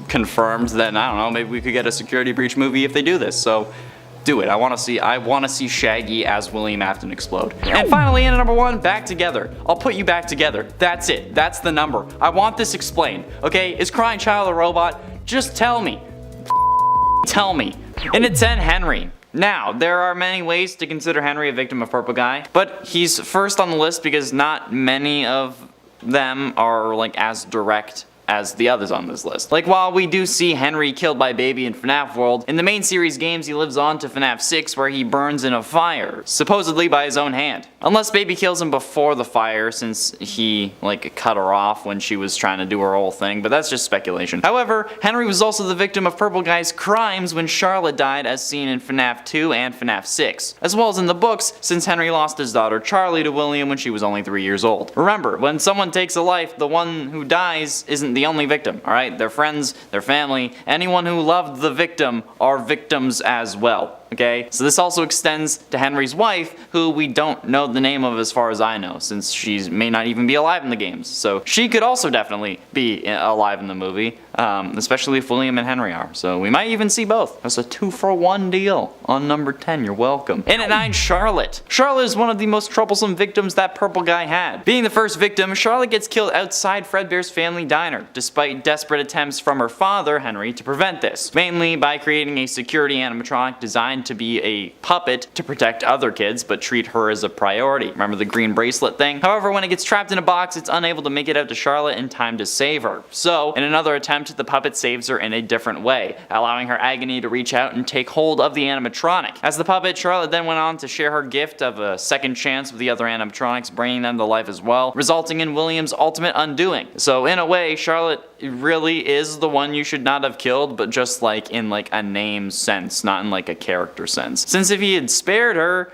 confirmed, then I don't know, maybe we could get a security breach movie if they do this. So do it. I want to see Shaggy as William Afton explode. And finally, in at number 1, back together. I'll put you back together. That's it. That's the number. I want this explained. Okay? Is Crying Child a robot? Just tell me. Tell me. And it's Henry. Now, there are many ways to consider Henry a victim of Purple Guy, but he's first on the list because not many of them are like as direct as the others on this list. Like, while we do see Henry killed by Baby in FNAF World, in the main series games he lives on to FNAF 6 where he burns in a fire, supposedly by his own hand. Unless Baby kills him before the fire, since he like cut her off when she was trying to do her whole thing, but that's just speculation. However, Henry was also the victim of Purple Guy's crimes when Charlotte died, as seen in FNAF 2 and FNAF 6, as well as in the books, since Henry lost his daughter Charlie to William when she was only 3 years old. Remember, when someone takes a life, the one who dies isn't the only victim, alright? Their friends, their family, anyone who loved the victim are victims as well. Okay, so this also extends to Henry's wife, who we don't know the name of as far as I know, since she may not even be alive in the games. So she could also definitely be alive in the movie, especially if William and Henry are. So we might even see both. That's a 2-for-1 deal on number 10. You're welcome. And at 9, Charlotte. Charlotte is one of the most troublesome victims that Purple Guy had. Being the first victim, Charlotte gets killed outside Fredbear's family diner, despite desperate attempts from her father, Henry, to prevent this, mainly by creating a security animatronic designed to be a puppet to protect other kids, but treat her as a priority. Remember the green bracelet thing? However, when it gets trapped in a box, it's unable to make it out to Charlotte in time to save her. So, in another attempt, the puppet saves her in a different way, allowing her agony to reach out and take hold of the animatronic. As the puppet, Charlotte then went on to share her gift of a second chance with the other animatronics, bringing them to life as well, resulting in William's ultimate undoing. So, in a way, Charlotte really is the one you should not have killed, but just like in like a name sense, not in like a character sense. Since if he had spared her,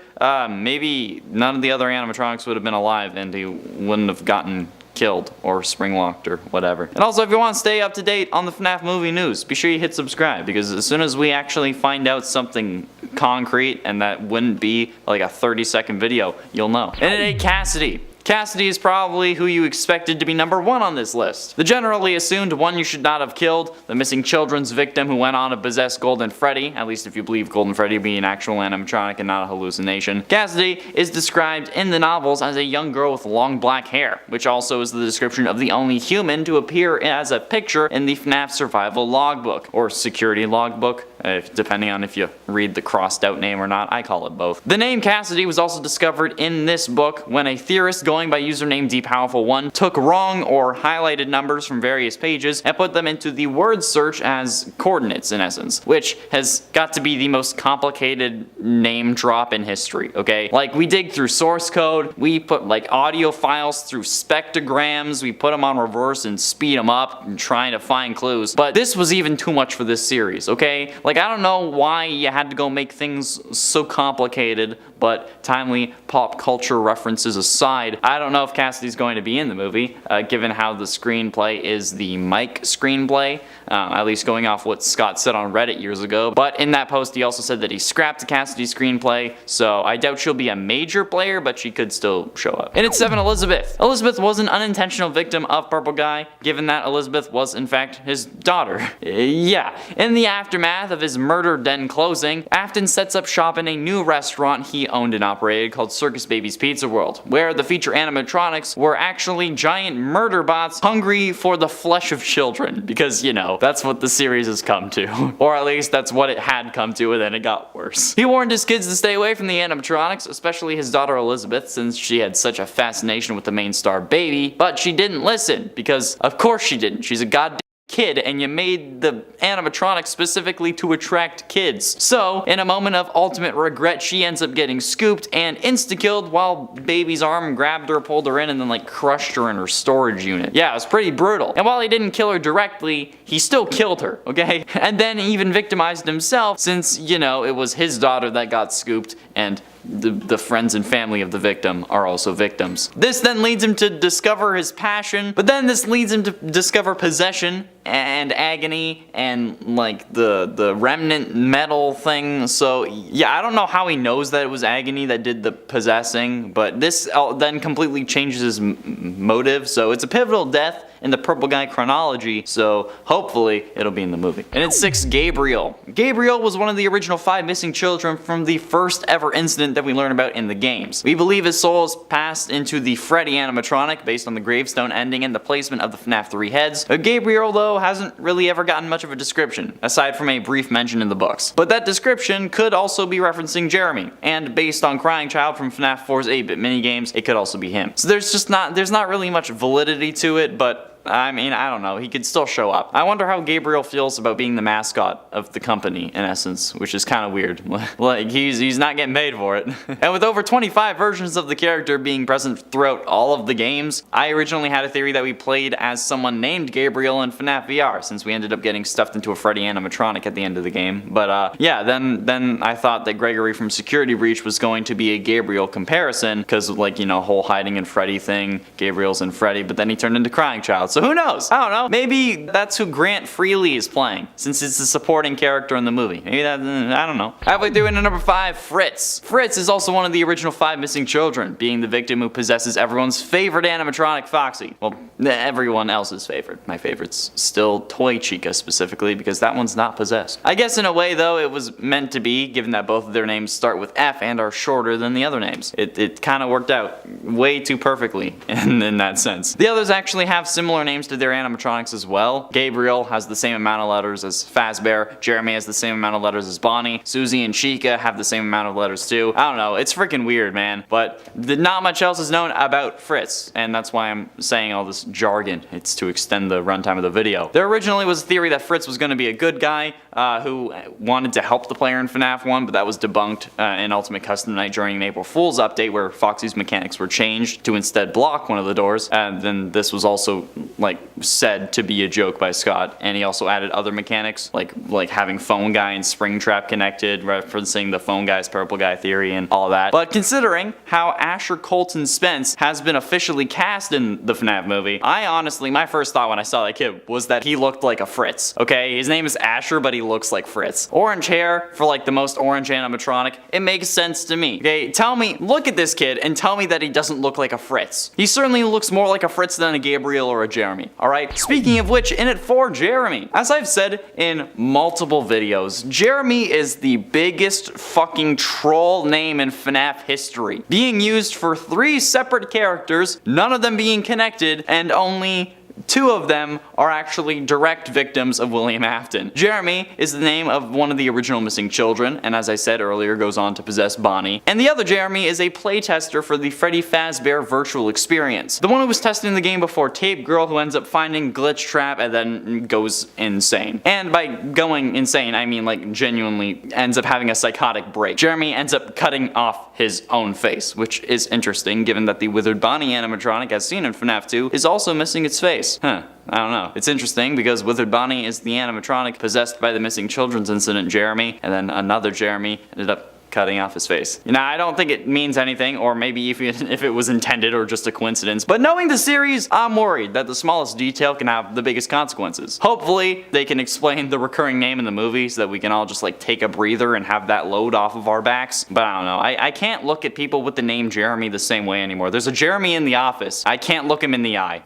maybe none of the other animatronics would have been alive and he wouldn't have gotten killed or springlocked or whatever. And also, if you want to stay up to date on the FNAF movie news, be sure you hit subscribe, because as soon as we actually find out something concrete, and that wouldn't be like a 30-second video, you'll know. And at 8, Cassidy. Cassidy is probably who you expected to be number 1 on this list. The generally assumed one you should not have killed, the missing children's victim who went on to possess Golden Freddy, at least if you believe Golden Freddy to be an actual animatronic and not a hallucination. Cassidy is described in the novels as a young girl with long black hair, which also is the description of the only human to appear as a picture in the FNAF survival logbook, or security logbook, depending on if you read the crossed out name or not. I call it both. The name Cassidy was also discovered in this book when a theorist going by username DPowerful1 took wrong or highlighted numbers from various pages and put them into the word search as coordinates, in essence, which has got to be the most complicated name drop in history, okay? Like, we dig through source code, we put like audio files through spectrograms, we put them on reverse and speed them up and trying to find clues, but this was even too much for this series, okay? Like, I don't know why you had to go make things so complicated, but timely pop culture references aside, I don't know if Cassidy's going to be in the movie, given how the screenplay is the Mike screenplay, at least going off what Scott said on Reddit years ago. But in that post he also said that he scrapped the Cassidy screenplay, so I doubt she'll be a major player, but she could still show up. And at 7, Elizabeth. Elizabeth was an unintentional victim of Purple Guy, given that Elizabeth was in fact his daughter. Yeah, in the aftermath of his murder den closing, Afton sets up shop in a new restaurant he owned and operated called Circus Baby's Pizza World, where the feature creature animatronics were actually giant murder bots hungry for the flesh of children. Because, you know, that's what the series has come to. Or at least that's what it had come to, and then it got worse. He warned his kids to stay away from the animatronics, especially his daughter Elizabeth, since she had such a fascination with the main star baby, but she didn't listen, because of course she didn't. She's a goddamn kid, and you made the animatronics specifically to attract kids. So, in a moment of ultimate regret, she ends up getting scooped and insta-killed while baby's arm grabbed her, pulled her in, and then like crushed her in her storage unit. Yeah, it was pretty brutal. And while he didn't kill her directly, he still killed her, okay? And then he even victimized himself since, you know, it was his daughter that got scooped, and the friends and family of the victim are also victims. This then leads him to discover his passion, but then this leads him to discover possession and agony and like the remnant metal thing. So yeah, I don't know how he knows that it was agony that did the possessing, but this then completely changes his motive. So it's a pivotal death in the Purple Guy chronology, so hopefully it'll be in the movie. And at 6, Gabriel. Gabriel was one of the original 5 missing children from the first ever incident that we learn about in the games. We believe his soul is passed into the Freddy animatronic based on the gravestone ending and the placement of the FNAF 3 heads. Gabriel, though, hasn't really ever gotten much of a description, aside from a brief mention in the books. But that description could also be referencing Jeremy, and based on Crying Child from FNAF 4's 8-bit minigames, it could also be him. So there's not really much validity to it, but I mean, I don't know, he could still show up. I wonder how Gabriel feels about being the mascot of the company, in essence, which is kind of weird. Like, he's not getting paid for it. And with over 25 versions of the character being present throughout all of the games, I originally had a theory that we played as someone named Gabriel in FNAF VR, since we ended up getting stuffed into a Freddy animatronic at the end of the game. But yeah, then I thought that Gregory from Security Breach was going to be a Gabriel comparison, because like, you know, whole hiding in Freddy thing, Gabriel's in Freddy, but then he turned into Crying Child. So who knows? I don't know. Maybe that's who Grant Freely is playing, since it's a supporting character in the movie. Maybe that, I don't know. Halfway through into number 5, Fritz. Fritz is also one of the original 5 missing children, being the victim who possesses everyone's favorite animatronic, Foxy. Well, everyone else's favorite. My favorite's still Toy Chica specifically, because that one's not possessed. I guess in a way though, it was meant to be, given that both of their names start with F and are shorter than the other names. It kind of worked out way too perfectly in that sense. The others actually have similar names to their animatronics as well. Gabriel has the same amount of letters as Fazbear, Jeremy has the same amount of letters as Bonnie, Susie and Chica have the same amount of letters too. I don't know, it's freaking weird, man. But not much else is known about Fritz, and that's why I'm saying all this jargon. It's to extend the runtime of the video. There originally was a theory that Fritz was going to be a good guy who wanted to help the player in FNAF 1, but that was debunked in Ultimate Custom Night during an April Fool's update where Foxy's mechanics were changed to instead block one of the doors, and then this was also like said to be a joke by Scott, and he also added other mechanics like having Phone Guy and Springtrap connected, referencing the Phone Guy's Purple Guy theory and all that. But considering how Asher Colton Spence has been officially cast in the FNAF movie, I honestly, my first thought when I saw that kid was that he looked like a Fritz. Okay, his name is Asher, but he looks like Fritz. Orange hair for like the most orange animatronic, it makes sense to me. Okay, tell me, look at this kid and tell me that he doesn't look like a Fritz. He certainly looks more like a Fritz than a Gabriel or a Jeremy. Alright, speaking of which, in it for Jeremy. As I've said in multiple videos, Jeremy is the biggest fucking troll name in FNAF history, being used for 3 separate characters, none of them being connected, and only 2 of them are actually direct victims of William Afton. Jeremy is the name of one of the original missing children, and as I said earlier, goes on to possess Bonnie. And the other Jeremy is a playtester for the Freddy Fazbear virtual experience. The one who was testing the game before Tape Girl, who ends up finding Glitch Trap and then goes insane. And by going insane, I mean like genuinely ends up having a psychotic break. Jeremy ends up cutting off his own face, which is interesting given that the Withered Bonnie animatronic as seen in FNAF 2 is also missing its face. Huh. I don't know. It's interesting because Withered Bonnie is the animatronic possessed by the missing children's incident Jeremy, and then another Jeremy ended up cutting off his face. Now, I don't think it means anything, or maybe if it was intended or just a coincidence, but knowing the series, I'm worried that the smallest detail can have the biggest consequences. Hopefully, they can explain the recurring name in the movie so that we can all just like take a breather and have that load off of our backs, but I don't know. I can't look at people with the name Jeremy the same way anymore. There's a Jeremy in the office. I can't look him in the eye.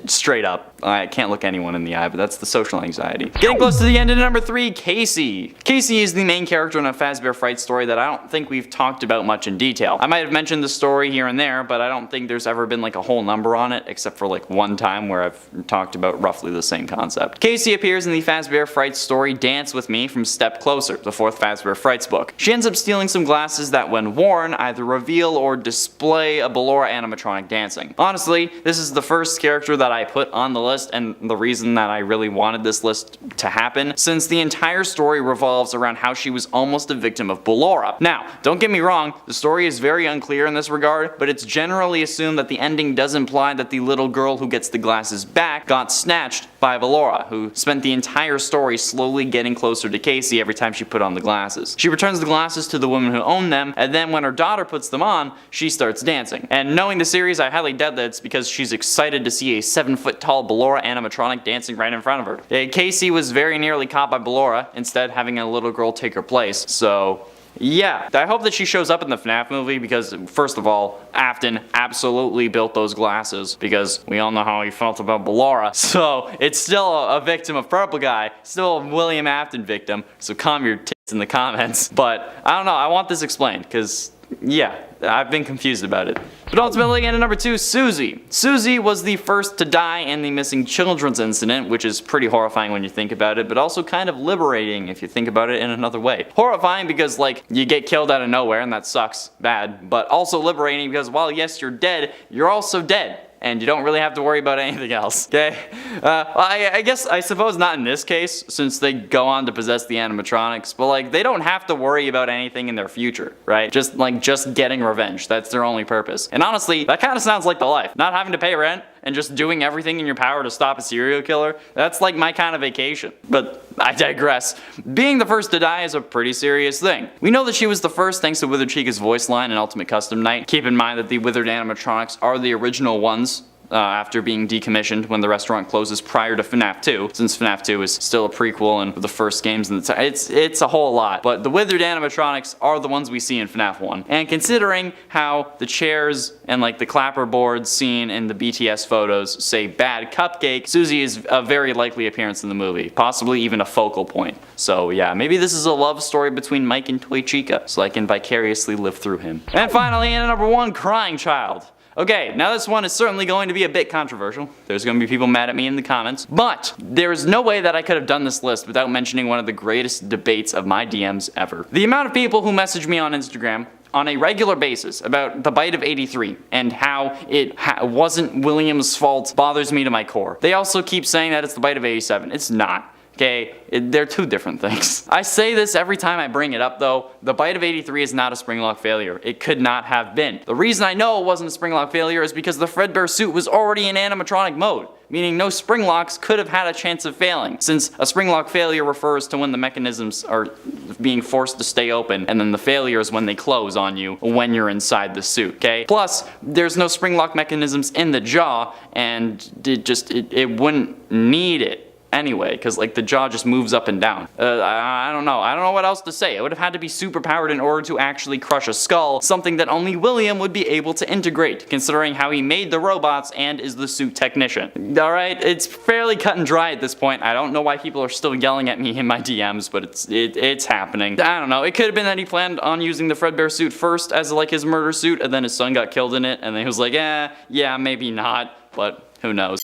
Straight up. I can't look anyone in the eye, but that's the social anxiety. Getting close to the end of number 3, Casey. Casey is the main character in a Fazbear Fright story that I don't think we've talked about much in detail. I might have mentioned the story here and there, but I don't think there's ever been like a whole number on it, except for like one time where I've talked about roughly the same concept. Casey appears in the Fazbear Fright story Dance With Me from Step Closer, the 4th Fazbear Frights book. She ends up stealing some glasses that when worn either reveal or display a Ballora animatronic dancing. Honestly, this is the first character that I put on the list and the reason that I really wanted this list to happen, since the entire story revolves around how she was almost a victim of Ballora. Now, don't get me wrong, the story is very unclear in this regard, but it's generally assumed that the ending does imply that the little girl who gets the glasses back got snatched by Ballora, who spent the entire story slowly getting closer to Casey every time she put on the glasses. She returns the glasses to the woman who owned them, and then when her daughter puts them on, she starts dancing. And knowing the series, I highly doubt that it's because she's excited to see a 7-foot-tall Ballora animatronic dancing right in front of her. Casey was very nearly caught by Ballora, instead having a little girl take her place, so yeah, I hope that she shows up in the FNAF movie because, first of all, Afton absolutely built those glasses because we all know how he felt about Ballora. So it's still a victim of Purple Guy, still a William Afton victim, so calm your tits in the comments. But I don't know, I want this explained because, yeah, I've been confused about it. But ultimately, in number 2, Susie. Susie was the first to die in the missing children's incident, which is pretty horrifying when you think about it, but also kind of liberating if you think about it in another way. Horrifying because, like, you get killed out of nowhere and that sucks bad, but also liberating because while yes, you're dead, you're also dead. And you don't really have to worry about anything else, okay? I suppose not in this case, since they go on to possess the animatronics, but like, they don't have to worry about anything in their future, right? Just getting revenge, that's their only purpose. And honestly, that kind of sounds like the life. Not having to pay rent, and just doing everything in your power to stop a serial killer, that's like my kind of vacation. But I digress. Being the first to die is a pretty serious thing. We know that she was the first thanks to Withered Chica's voice line in Ultimate Custom Night. Keep in mind that the Withered animatronics are the original ones, after being decommissioned when the restaurant closes prior to FNAF 2, since FNAF 2 is still a prequel and the first games in the it's a whole lot. But the withered animatronics are the ones we see in FNAF 1. And considering how the chairs and like the clapper boards seen in the BTS photos say bad cupcake, Susie is a very likely appearance in the movie, possibly even a focal point. So yeah, maybe this is a love story between Mike and Toy Chica, so I can vicariously live through him. And finally, in number 1, Crying Child. Okay, now this one is certainly going to be a bit controversial. There's going to be people mad at me in the comments, but there is no way that I could have done this list without mentioning one of the greatest debates of my DMs ever. The amount of people who message me on Instagram on a regular basis about the bite of 83 and how it wasn't William's fault bothers me to my core. They also keep saying that it's the bite of 87. It's not. Okay, they're two different things. I say this every time I bring it up though, the bite of 83 is not a springlock failure. It could not have been. The reason I know it wasn't a springlock failure is because the Fredbear suit was already in animatronic mode, meaning no springlocks could have had a chance of failing, since a springlock failure refers to when the mechanisms are being forced to stay open, and then the failure is when they close on you when you're inside the suit, okay? Plus, there's no springlock mechanisms in the jaw, and it wouldn't need it anyway, because like the jaw just moves up and down. I don't know what else to say. It would have had to be super powered in order to actually crush a skull, something that only William would be able to integrate, considering how he made the robots and is the suit technician. Alright, it's fairly cut and dry at this point. I don't know why people are still yelling at me in my DMs, but it's happening. I don't know, it could have been that he planned on using the Fredbear suit first as like his murder suit, and then his son got killed in it, and then he was like, yeah, maybe not, but who knows.